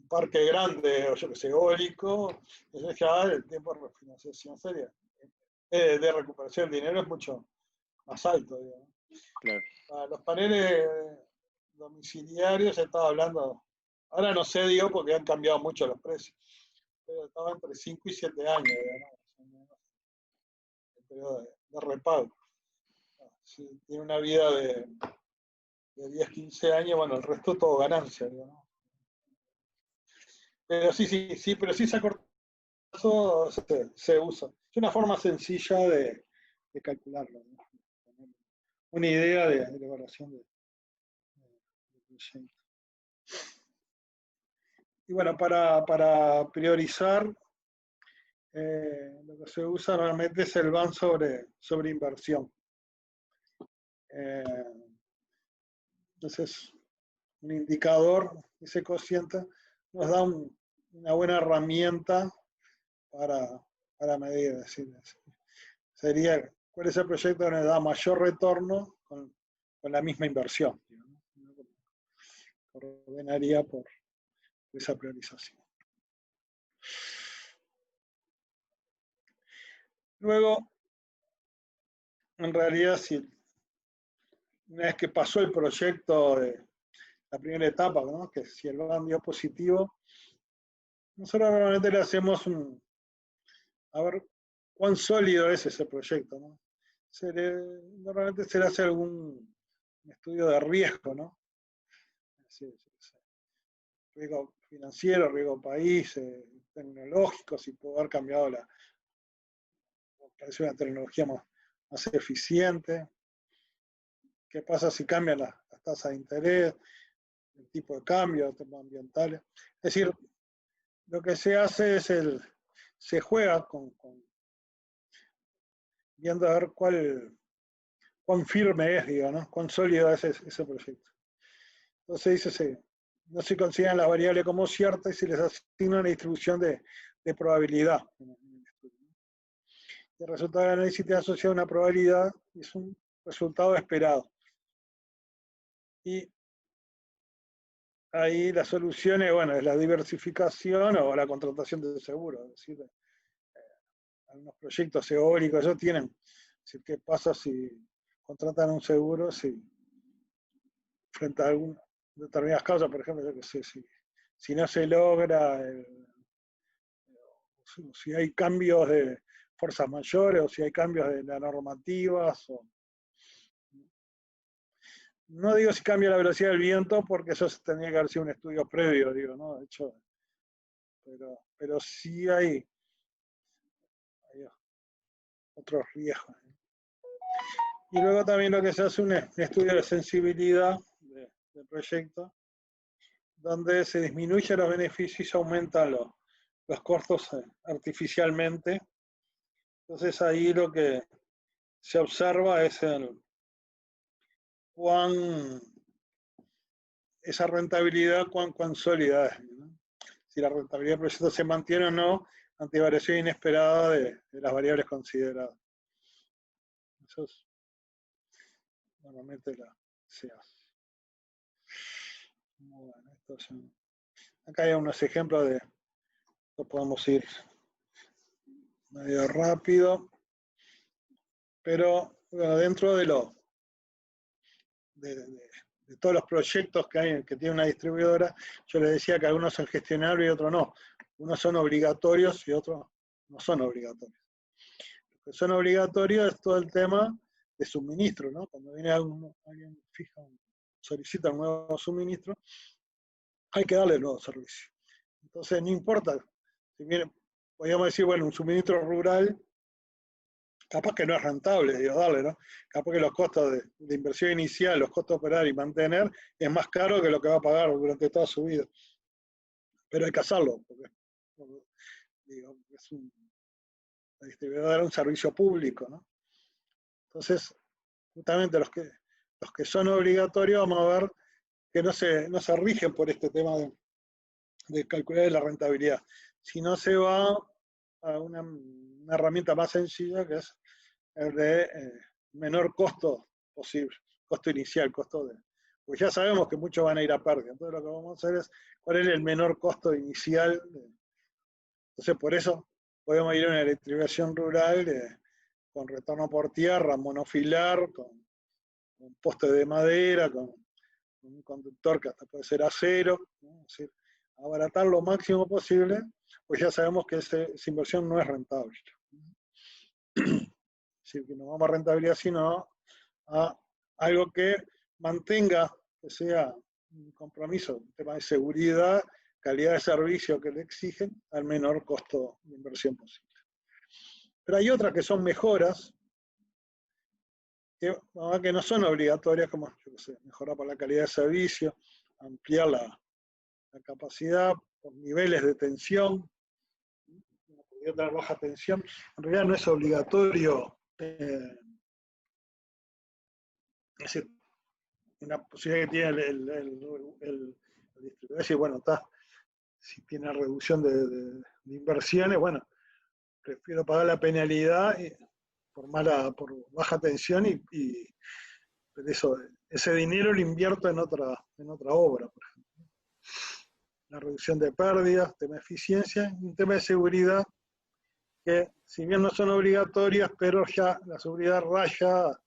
parque grande, o yo que sé, eólico, eso ya el tiempo de refinanciación sería, de recuperación del dinero es mucho más alto, digamos. Claro. Para los paneles domiciliarios se estaba hablando, ahora no sé, digo, porque han cambiado mucho los precios, pero estaba entre 5 y 7 años, digamos, el periodo de repago. Si tiene una vida de 10, 15 años, bueno, el resto todo ganancia, digamos. Pero sí, pero sí se ha cortado, se usa. Es una forma sencilla de calcularlo, ¿no? Una idea de evaluación de proyecto. Y bueno, para priorizar, lo que se usa realmente es el BAN sobre inversión. Entonces, un indicador, ese cociente, nos da una buena herramienta para medir. Es decir, sería cuál es el proyecto que nos da mayor retorno con la misma inversión. ¿No? Ordenaría por esa priorización. Luego, en realidad, una vez que pasó el proyecto de la primera etapa, ¿no? Que si el BAM dio positivo, nosotros normalmente le hacemos a ver cuán sólido es ese proyecto, ¿no? Normalmente se le hace algún estudio de riesgo, ¿no? Riesgo financiero, riesgo país, tecnológico, si puede haber cambiado parece una tecnología más eficiente. ¿Qué pasa si cambian las tasas de interés, el tipo de cambio, temas ambientales? Es decir, lo que se hace es se juega viendo a ver cuán firme es, digo, ¿no? Cuán sólido es ese proyecto. Entonces dice, no se consideran las variables como ciertas y se les asigna una distribución de probabilidad. El resultado del análisis tiene asociado una probabilidad y es un resultado esperado. Y ahí la solución es, bueno, es la diversificación o la contratación de seguros. Es decir, algunos proyectos eólicos, ellos tienen, ¿qué pasa si contratan un seguro frente a algunas determinadas causas? Por ejemplo, yo que sé, si no se logra, si hay cambios de fuerzas mayores o si hay cambios de las normativas. no digo si cambia la velocidad del viento, porque eso tendría que haber sido un estudio previo, digo, ¿no? De hecho, pero sí hay otros riesgos. Y luego también lo que se hace es un estudio de sensibilidad del proyecto, donde se disminuyen los beneficios y se aumentan los costos artificialmente. Entonces ahí lo que se observa es esa rentabilidad, cuán sólida es, ¿no? Si la rentabilidad del proyecto se mantiene o no ante variación inesperada de las variables consideradas. Eso es normalmente se hace. Bueno, acá hay unos ejemplos de, lo podemos ir medio rápido, pero bueno, dentro de todos los proyectos que hay, que tiene una distribuidora, yo les decía que algunos son gestionables y otros no. Unos son obligatorios y otros no son obligatorios. Lo que son obligatorios es todo el tema de suministro, ¿no? Cuando viene alguien solicita un nuevo suministro, hay que darle el nuevo servicio. Entonces, no importa, si viene, podríamos decir, bueno, un suministro rural, capaz que no es rentable, digo, darle, ¿no? Capaz que los costos de inversión inicial, los costos de operar y mantener, es más caro que lo que va a pagar durante toda su vida. Pero hay que hacerlo, porque digo, la distribuidora era un servicio público, ¿no? Entonces, justamente los que son obligatorios, vamos a ver que no se rigen por este tema de calcular la rentabilidad, sino se va a una herramienta más sencilla, que es el de menor costo posible, costo inicial, pues ya sabemos que muchos van a ir a pérdida, entonces lo que vamos a hacer es cuál es el menor costo inicial. Entonces por eso podemos ir a una electrificación rural con retorno por tierra, monofilar, con poste de madera, con un conductor que hasta puede ser acero, ¿no? Es decir, abaratar lo máximo posible, pues ya sabemos que esa inversión no es rentable. Es decir, que no vamos a rentabilidad, sino a algo que mantenga, que sea un compromiso, un tema de seguridad, calidad de servicio que le exigen, al menor costo de inversión posible. Pero hay otras que son mejoras, que no son obligatorias, como yo sé, mejorar por la calidad de servicio, ampliar la capacidad por niveles de tensión, podría tener baja tensión. En realidad no es obligatorio, es decir, una posibilidad que tiene el distribuidor, es decir, bueno, si tiene reducción de inversiones, bueno, prefiero pagar la penalidad por baja tensión y ese dinero lo invierto en otra obra, por ejemplo. La reducción de pérdidas, tema de eficiencia, un tema de seguridad, que si bien no son obligatorias, pero ya la seguridad raya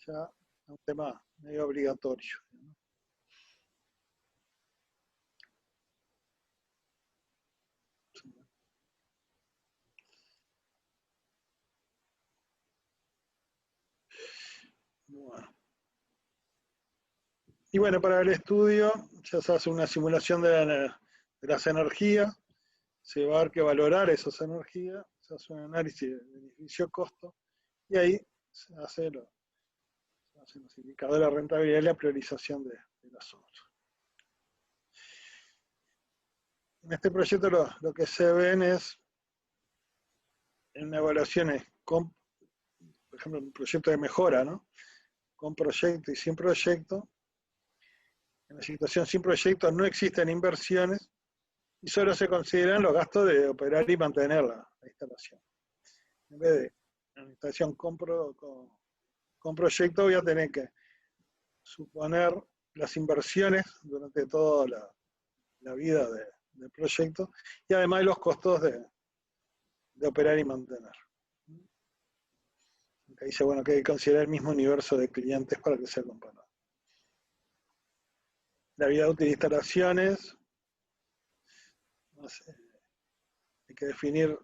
ya un tema medio obligatorio. Bueno. Y bueno, para el estudio ya se hace una simulación de las energías, se va a ver que valorar esas energías, se hace un análisis de beneficio-costo, y ahí se hacen los indicadores de rentabilidad y la priorización de las obras. En este proyecto lo que se ven es en evaluaciones con, por ejemplo, un proyecto de mejora, ¿no? Con proyecto y sin proyecto. En la situación sin proyecto no existen inversiones y solo se consideran los gastos de operar y mantener la instalación. En vez de una instalación con proyecto, voy a tener que suponer las inversiones durante toda la vida del proyecto y además los costos de operar y mantener. Acá dice, bueno, que hay que considerar el mismo universo de clientes para que sea comparado. La vida útil de instalaciones, no sé, hay que definir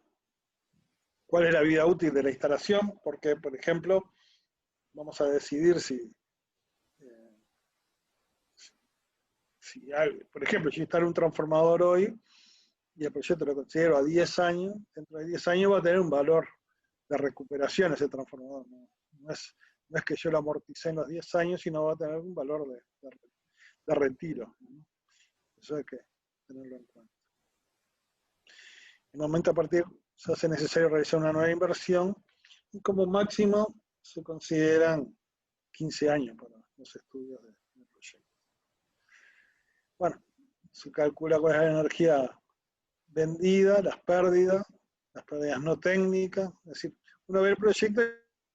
cuál es la vida útil de la instalación, porque, por ejemplo, vamos a decidir si por ejemplo, si instalo un transformador hoy y el proyecto lo considero a 10 años, dentro de 10 años va a tener un valor de recuperación ese transformador. No es que yo lo amorticé en los 10 años, sino va a tener un valor de retiro, ¿no? Eso hay que tenerlo en cuenta. En el momento a partir se hace necesario realizar una nueva inversión y como máximo se consideran 15 años para los estudios del proyecto. Bueno, se calcula cuál es la energía vendida, las pérdidas no técnicas, es decir, uno ve el proyecto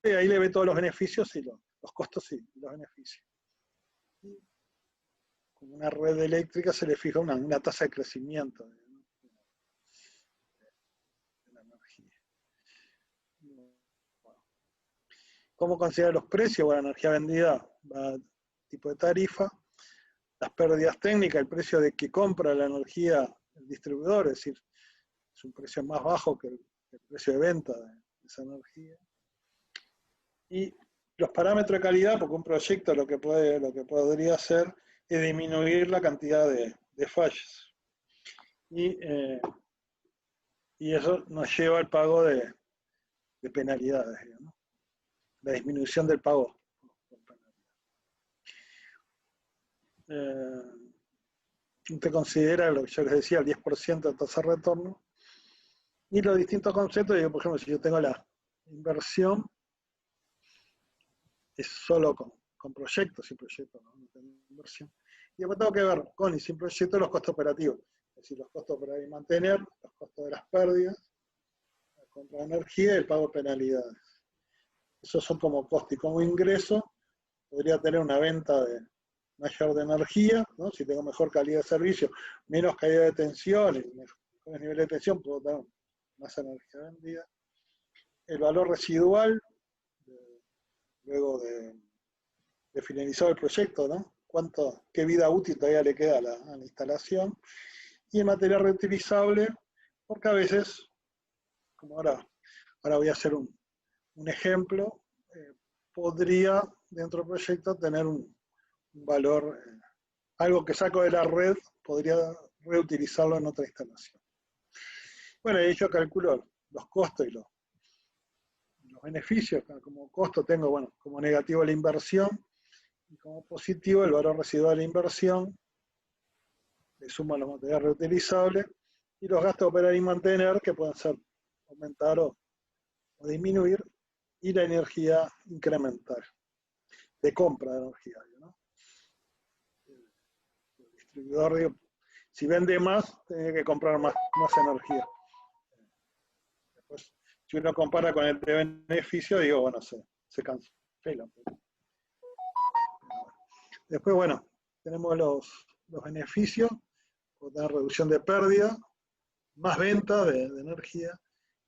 y ahí le ve todos los beneficios y los costos y los beneficios. Y con una red eléctrica se le fija una tasa de crecimiento de la energía. ¿Cómo considerar los precios? Bueno, la energía vendida va a tipo de tarifa, las pérdidas técnicas, el precio de que compra la energía el distribuidor, es decir, es un precio más bajo que el precio de venta de esa energía. Y los parámetros de calidad, porque un proyecto lo que podría hacer es disminuir la cantidad de fallos. Y eso nos lleva al pago de penalidades, digamos, la disminución del pago por penalidad. Usted considera lo que yo les decía, el 10% de tasa de retorno. Y los distintos conceptos, digo, por ejemplo, si yo tengo la inversión, es solo con proyectos, sin proyectos, no tengo inversión. Y después tengo que ver con y sin proyectos los costos operativos. Es decir, los costos para mantener, los costos de las pérdidas, la compra de energía y el pago de penalidades. Esos son como costos. Y como ingreso, podría tener una venta mayor de energía, ¿no? Si tengo mejor calidad de servicio, menos calidad de tensión, y mejores niveles de tensión, puedo tener más energía vendida. El valor residual, luego de finalizado el proyecto, ¿no? ¿Qué vida útil todavía le queda a la instalación? Y el material reutilizable, porque a veces, como ahora voy a hacer un ejemplo, podría dentro del proyecto tener un valor, algo que saco de la red, podría reutilizarlo en otra instalación. Bueno, y yo calculo los costos y los beneficios. Como costo tengo, bueno, como negativo la inversión y como positivo el valor residual de la inversión, le suman los materiales reutilizables y los gastos de operar y mantener, que pueden ser aumentar o disminuir, y la energía incremental, de compra de energía, ¿no? El distribuidor, digo, si vende más, tiene que comprar más energía. Después, si uno compara con el de beneficio, digo, bueno, se cancela. Después, bueno, tenemos los beneficios, por tener reducción de pérdida, más venta de energía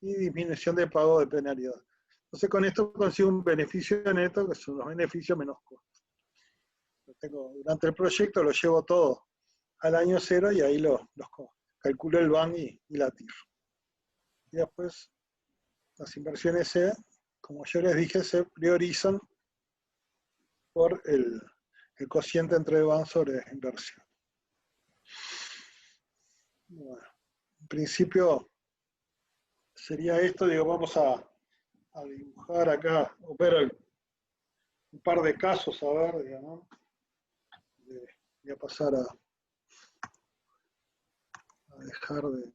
y disminución de pago de penalidad. Entonces, con esto consigo un beneficio neto, que son los beneficios menos costos. Durante el proyecto lo llevo todo al año cero y ahí los calculo el BAN y la TIR. Y después, las inversiones como yo les dije, se priorizan por el cociente entre BAN sobre inversión. Bueno, en principio sería esto, digo, vamos a dibujar acá, o ver un par de casos, a ver, digamos. Voy a pasar a dejar de...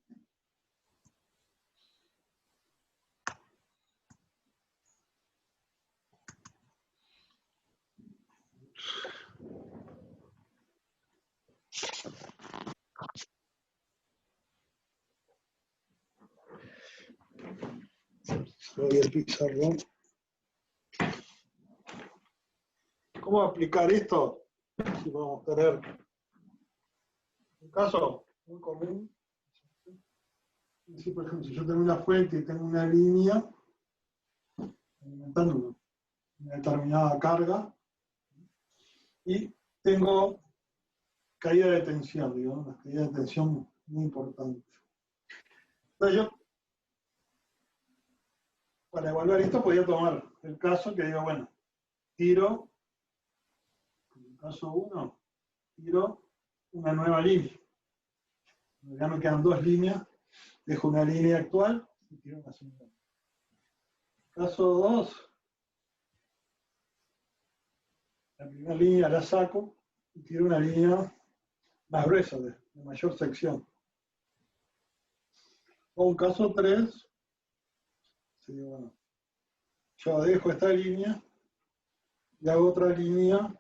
Voy al pizarrón. ¿Cómo aplicar esto? Si vamos a tener un caso muy común. Si, por ejemplo, si yo tengo una fuente y tengo una línea alimentando una determinada carga y tengo caída de tensión, digamos, una caída de tensión muy importante. Entonces yo, para evaluar esto, podría tomar el caso que digo, bueno, tiro, en el caso 1, tiro una nueva línea. Ya me quedan 2 líneas, dejo una línea actual y tiro una segunda. Caso 2, la primera línea la saco y tiro una línea más gruesa, de mayor sección. O un caso 3, sería, bueno, yo dejo esta línea y hago otra línea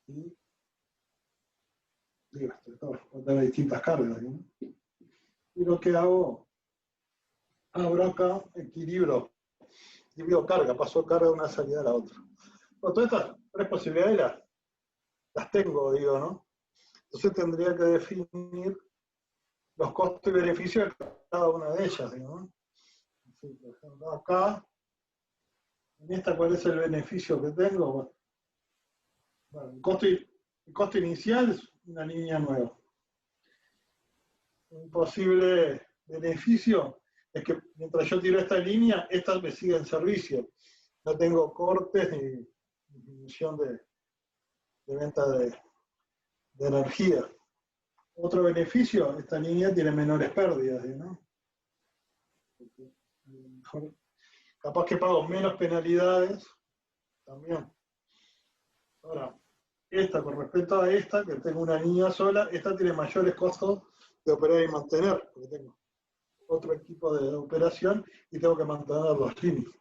y digo, puede tener distintas cargas, ¿no? Y lo que hago, abro acá, equilibrio carga, paso carga de una salida a la otra. Bueno, todas estas 3 posibilidades las tengo, digo, ¿no? Entonces tendría que definir los costos y beneficios de cada una de ellas, digo, ¿no? Así, por ejemplo, acá, en esta, ¿cuál es el beneficio que tengo? Bueno, el costo inicial es una línea nueva. Un posible beneficio es que mientras yo tiro esta línea, esta me sigue en servicio. No tengo cortes ni disminución de venta de energía. Otro beneficio, esta línea tiene menores pérdidas, ¿no? Mejor, capaz que pago menos penalidades también. Ahora, esta con respecto a esta, que tengo una línea sola, esta tiene mayores costos de operar y mantener, porque tengo otro equipo de operación y tengo que mantener 2 líneas.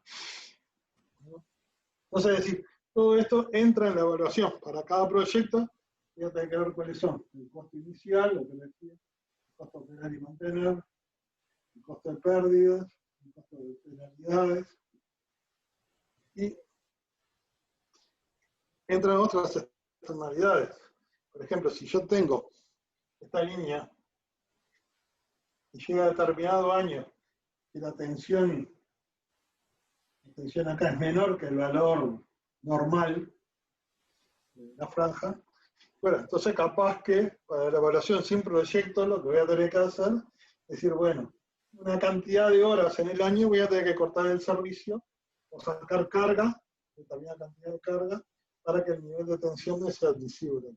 Entonces, es decir, todo esto entra en la evaluación. Para cada proyecto voy a tener que ver cuáles son el costo inicial, lo que les decía, el costo de operar y mantener, el costo de pérdidas, el costo de penalidades, y entran otras externalidades. Por ejemplo, si yo tengo esta línea y llega a determinado año y la tensión acá es menor que el valor normal de la franja, bueno, entonces capaz que para la evaluación sin proyecto lo que voy a tener que hacer es decir, bueno, una cantidad de horas en el año voy a tener que cortar el servicio o sacar carga, determinada cantidad de carga, para que el nivel de tensión no sea admisible.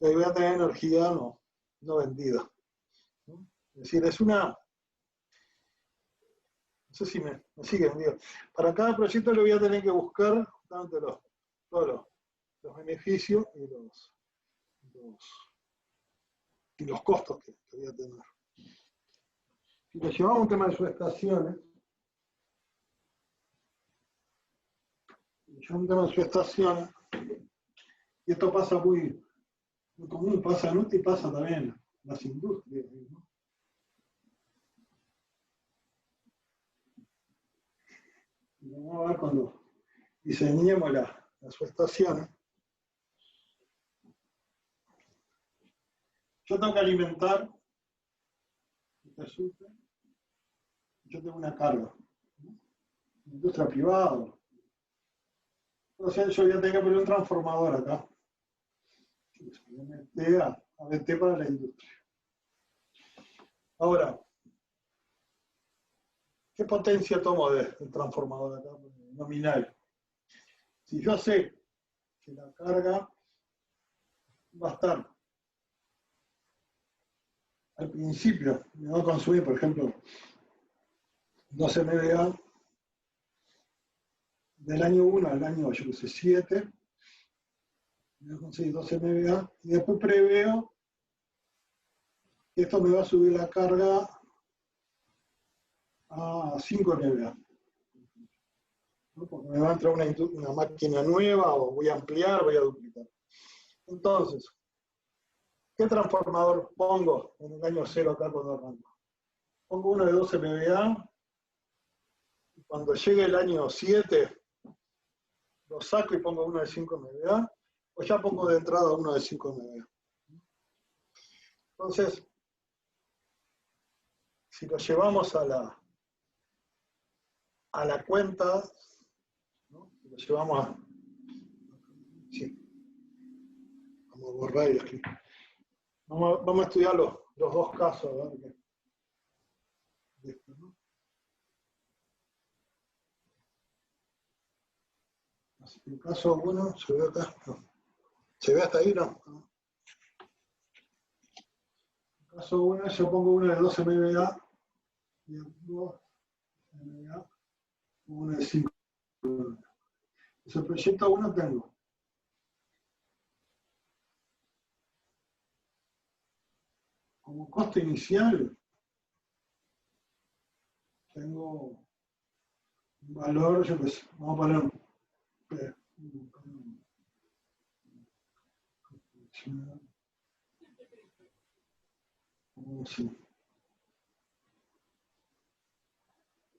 Y ahí voy a tener energía no vendida. ¿No? Es decir, es una... No sé si me siguen, digo. Para cada proyecto le voy a tener que buscar justamente todos los beneficios y los costos que voy a tener. Si lo llevamos a un tema de subestaciones, y esto pasa muy común, pasa en UTI y pasa también en las industrias, ¿no? Y vamos a ver cuando diseñemos las subestaciones. Yo tengo que alimentar, yo tengo una carga, ¿no? Industria privada. Entonces yo voy a tener que poner un transformador acá. A VT para la industria. Ahora, ¿qué potencia tomo del transformador acá? Nominal. Si yo sé que la carga va a estar al principio, me va a consumir, por ejemplo, 12 MVA, del año 1 al año, yo qué sé, 7, me va a conseguir 12 MVA, y después preveo que esto me va a subir la carga a 5 MVA. ¿No? Porque me va a entrar una máquina nueva, o voy a ampliar, voy a duplicar. Entonces, ¿qué transformador pongo en el año 0 acá cuando arranco? Pongo uno de 12 MVA, y cuando llegue el año 7, lo saco y pongo uno de 5 MVA, o ya pongo de entrada uno de 5 MVA. Entonces, si lo llevamos a la cuenta, ¿no? Si lo llevamos a... Sí. Vamos a borrar y escribir. Vamos a estudiar los 2 casos, a ver qué. Esto, ¿no? Así que el caso 1 se ve acá. No. ¿Se ve hasta ahí? No. En caso 1, yo pongo uno de 12 MVA y 2 MVA, uno de 5. Ese proyecto 1 tengo. Como costo inicial, tengo un valor, yo qué sé, vamos a poner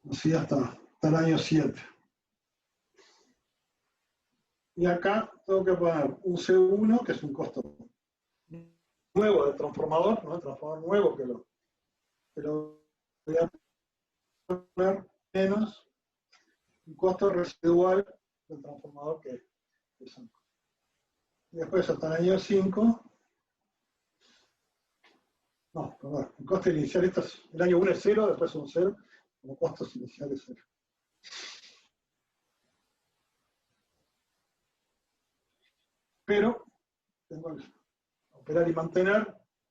así hasta el año 7. Y acá tengo que poner un C1, que es un costo nuevo del transformador, ¿no? El transformador nuevo que lo voy a poner menos un costo residual del transformador que son. Y después hasta el año 5, no, perdón, el costo inicial, el año 1 es 0, después un 0, como costos iniciales 0. Pero tengo que operar y mantener,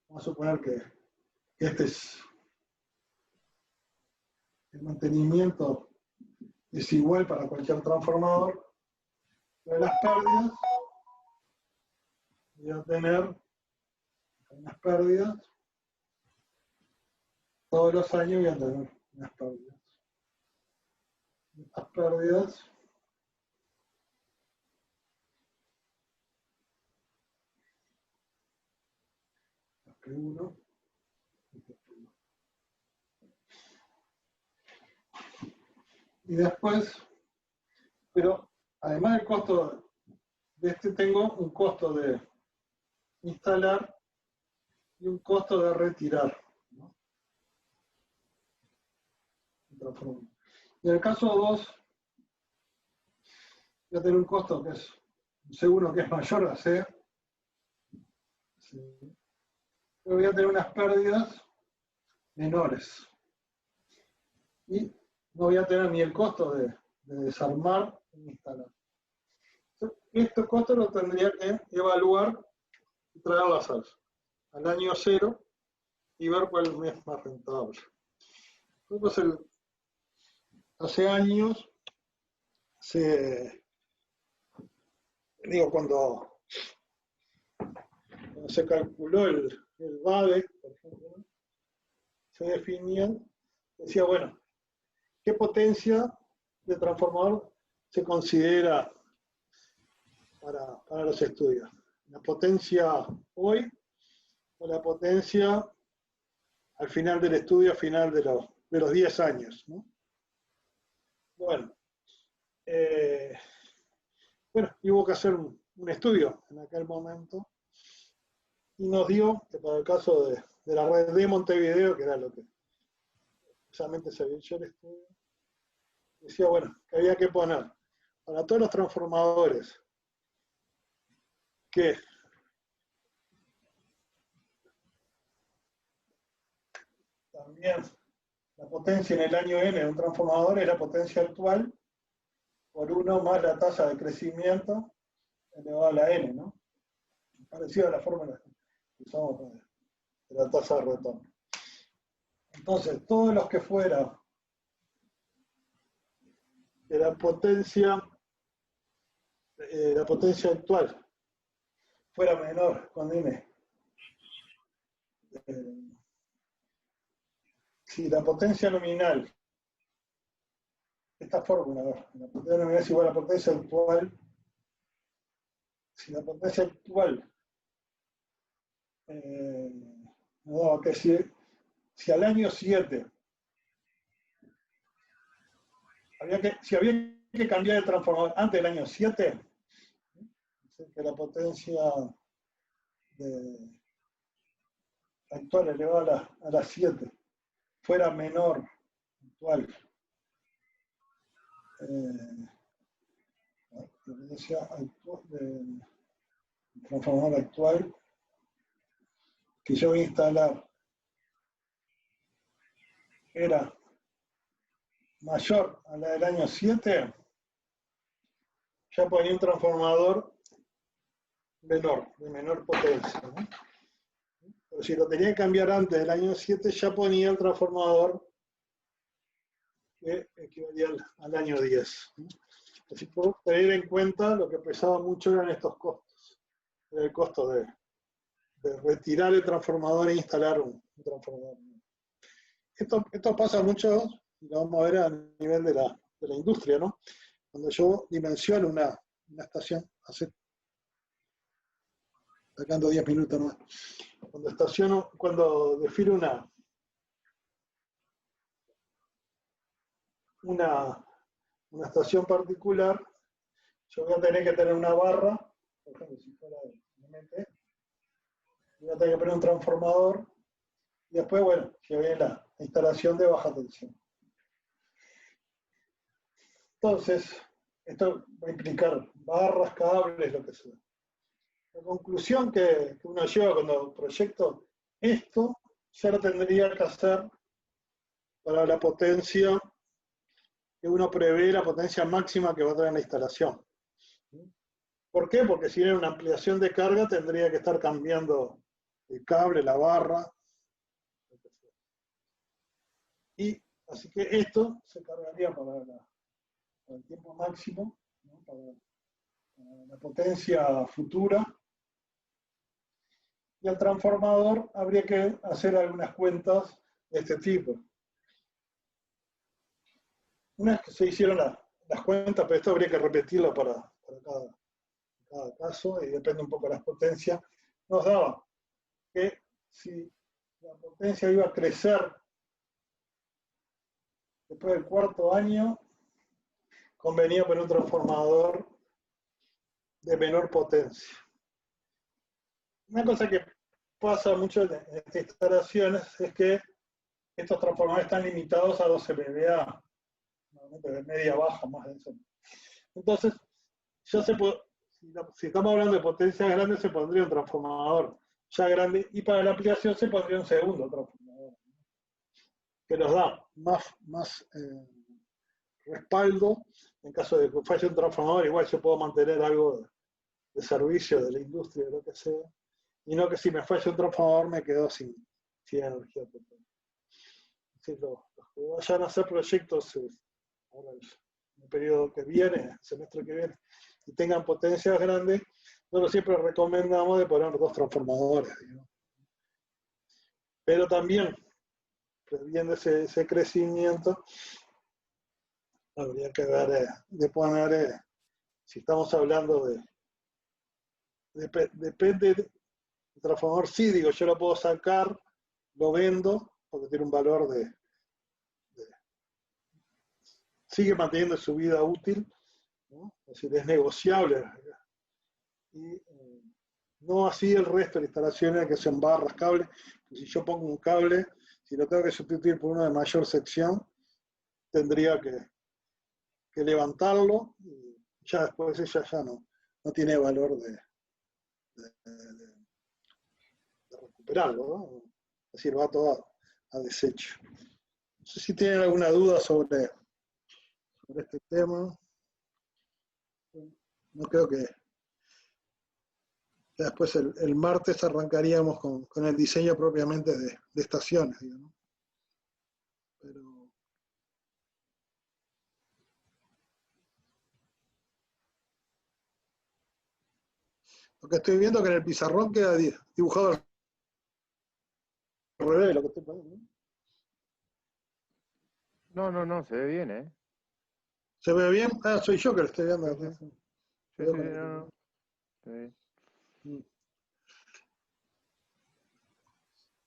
vamos a suponer que este es el mantenimiento es igual para cualquier transformador. De las pérdidas, voy a tener unas pérdidas, todos los años voy a tener unas pérdidas. Estas pérdidas P1, y después, pero además del costo de este, tengo un costo de instalar y un costo de retirar, ¿no? Y en el caso 2, voy a tener un costo que es un C1 que es mayor a C. Pero voy a tener unas pérdidas menores. Y no voy a tener ni el costo de desarmar ni instalar. Estos costos los tendría que evaluar y traer la salsa al año 0 y ver cuál es más rentable. Entonces, hace años, cuando se calculó el VADE, por ejemplo, ¿no? Se definían, decía, bueno, ¿qué potencia de transformador se considera para los estudios? ¿La potencia hoy o la potencia al final del estudio, al final de los 10 años? ¿No? Bueno, y hubo que hacer un estudio en aquel momento y nos dio que para el caso de la red de Montevideo, que era lo que precisamente se había hecho el estudio, decía, bueno, que había que poner para todos los transformadores que también la potencia en el año n de un transformador es la potencia actual por 1 más la tasa de crecimiento elevado a la n, ¿no? Parecido a la fórmula que usamos de la tasa de retorno. Entonces, todos los que fuera de la potencia actual fuera menor con n. Si la potencia nominal, esta fórmula, la potencia nominal es igual a la potencia actual, si la potencia actual, no, que si al año 7 si había que cambiar el transformador antes del año 7, que la potencia actual elevada a la 7 fuera menor actual, la potencia del transformador actual que yo voy a instalar era mayor a la del año 7, ya ponía un transformador de menor potencia, ¿no? Pero si lo tenía que cambiar antes del año 7, ya ponía el transformador que equivalía al año 10, ¿no? Así que tener en cuenta lo que pesaba mucho eran estos costos. Era el costo de retirar el transformador e instalar un transformador. Esto pasa mucho, y lo vamos a ver a nivel de la industria, ¿no? Cuando yo dimensiono una estación, sacando 10 minutos más, cuando defino una estación particular, yo voy a tener que tener una barra, por ejemplo, si fuera de mente, voy a tener que poner un transformador, y después, bueno, que viene la instalación de baja tensión. Entonces, esto va a implicar barras, cables, lo que sea. La conclusión que uno lleva cuando proyecto esto, ya lo tendría que hacer para la potencia que uno prevé, la potencia máxima que va a tener la instalación. ¿Por qué? Porque si era una ampliación de carga, tendría que estar cambiando el cable, la barra. Y así que esto se cargaría para el tiempo máximo, ¿no? para la potencia futura. Y al transformador habría que hacer algunas cuentas de este tipo. Una vez que se hicieron las cuentas, pero esto habría que repetirlo para cada caso, y depende un poco de las potencias, nos daba que si la potencia iba a crecer después del cuarto año, convenía poner un transformador de menor potencia. Una cosa que pasa mucho en estas instalaciones es que estos transformadores están limitados a 12 MVA, normalmente de media baja, más de eso. Entonces, ya se puede, si estamos hablando de potencias grandes, se pondría un transformador ya grande, y para la ampliación se pondría un segundo transformador, que nos da más respaldo. En caso de que falle un transformador, igual yo puedo mantener algo de servicio de la industria, de lo que sea, y no que si me falla un transformador me quedo sin energía total. Si los que vayan a hacer proyectos ahora el periodo que viene, el semestre que viene, y tengan potencias grandes, nosotros siempre recomendamos de poner 2 transformadores, digamos. Pero también, previendo ese crecimiento, habría que ver de poner, si estamos hablando depende del transformador, sí, digo, yo lo puedo sacar, lo vendo, porque tiene un valor sigue manteniendo su vida útil, ¿no? Es decir, es negociable. Y no así el resto de las instalaciones que son barras, cables. Si yo pongo un cable, si lo tengo que sustituir por uno de mayor sección, tendría que levantarlo, y ya después ella ya no tiene valor de recuperarlo, ¿no? Es decir, va todo a desecho. No sé si tienen alguna duda sobre este tema. No creo que después el martes arrancaríamos con el diseño propiamente de estaciones, digamos. Pero lo que estoy viendo es que en el pizarrón queda dibujado al revés de lo que estoy poniendo, ¿no? No, se ve bien, ¿eh? ¿Se ve bien? Ah, soy yo que lo estoy viendo. Sí, no. Se ve.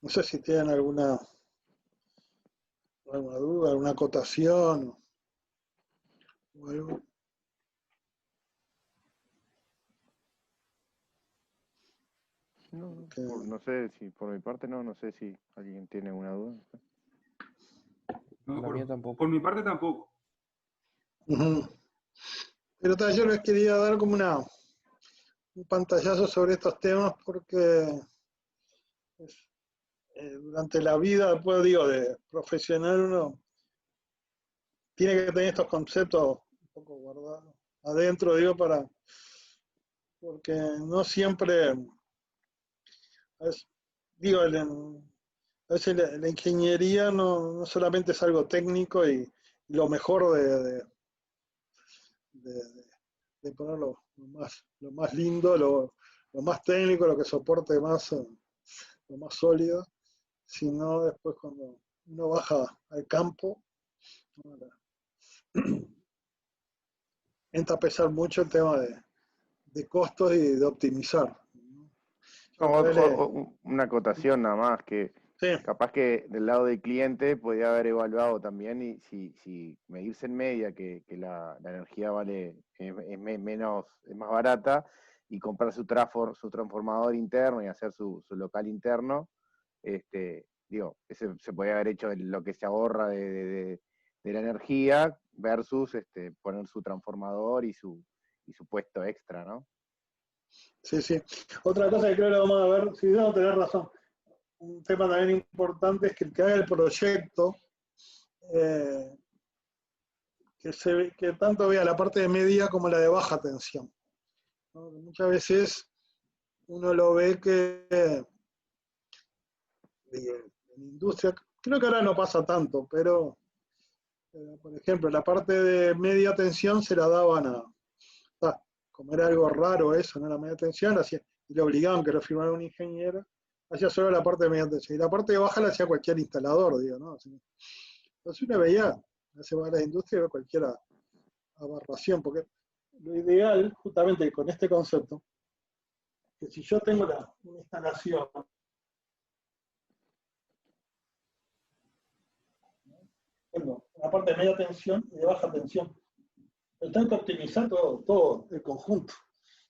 No sé si tienen alguna duda, alguna acotación o algo. No sé si por mi parte no sé si alguien tiene una duda. No, La mía tampoco. por mi parte tampoco. Pero yo les quería dar como un pantallazo sobre estos temas porque durante la vida, después digo, de profesional, uno tiene que tener estos conceptos un poco guardados adentro, digo, para porque no siempre, digo, a veces la ingeniería no solamente es algo técnico y lo mejor de poner lo más lindo, lo más técnico, lo que soporte más, lo más sólido, sino después cuando uno baja al campo, entra a pesar mucho el tema de costos y de optimizar. Una acotación nada más, que Sí, capaz que del lado del cliente podría haber evaluado también y si medirse en media que la energía vale es más barata y comprar su transformador interno y hacer su local interno, digo, ese se podría haber hecho lo que se ahorra de la energía versus poner su transformador y su puesto extra, ¿no? sí, sí. Otra cosa que creo que vamos a ver, si no, tenés razón, un tema también importante es que el que haga el proyecto, que tanto vea la parte de media como la de baja tensión, ¿no? Muchas veces uno lo ve que en industria, creo que ahora no pasa tanto, pero por ejemplo, la parte de media tensión se la daban como era algo raro eso, no la media tensión, y le obligaban que lo firmara un ingeniero, hacía solo la parte de media tensión. Y la parte de baja la hacía cualquier instalador, digo, ¿no? Entonces uno veía, hace la industria, ve cualquier aberración, porque lo ideal, justamente con este concepto, que si yo tengo una instalación, tengo una parte de media tensión y de baja tensión, pero tengo que optimizar todo el conjunto,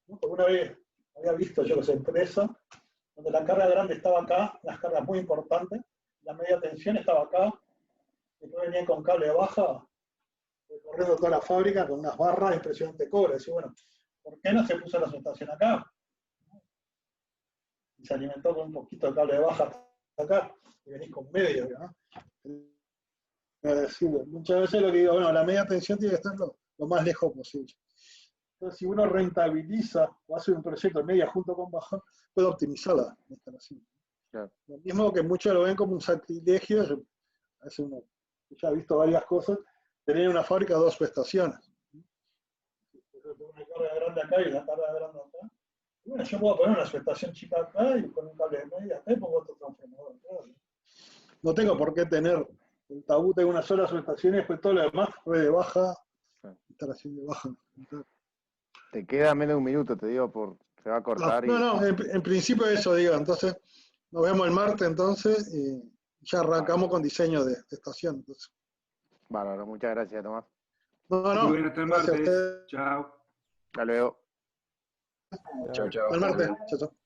¿no? Porque una vez había visto yo esa empresa donde la carga grande estaba acá, las cargas muy importantes, la media tensión estaba acá, y después venían con cable de baja, recorriendo toda la fábrica con unas barras de impresión de cobre. Decía, bueno, ¿por qué no se puso la subestación acá? Y se alimentó con un poquito de cable de baja hasta acá, y venís con medio, ¿no? Muchas veces lo que digo, bueno, la media tensión tiene que estar lo más lejos posible. Entonces, si uno rentabiliza o hace un proyecto de media junto con baja, puede optimizar la instalación. Claro. Lo mismo que muchos lo ven como un sacrilegio, ya he visto varias cosas, tener una fábrica de 2 subestaciones. Una carga grande acá y una carga grande acá. Y bueno, yo puedo poner una subestación chica acá y con un cable de media acá y pongo otro transformador acá. No tengo por qué tener el tabú de una sola subestación y después todo lo demás fue de baja, instalación de baja. Te queda menos de un minuto, te digo, se va a cortar No, en principio eso digo, entonces nos vemos el martes entonces y ya arrancamos con diseño de estación. Entonces. Bárbaro, muchas gracias, Tomás. No, Muy bien, hasta el gracias a martes. ustedes. Chao. Hasta luego. Chao, chao. Al martes. Chao, chao.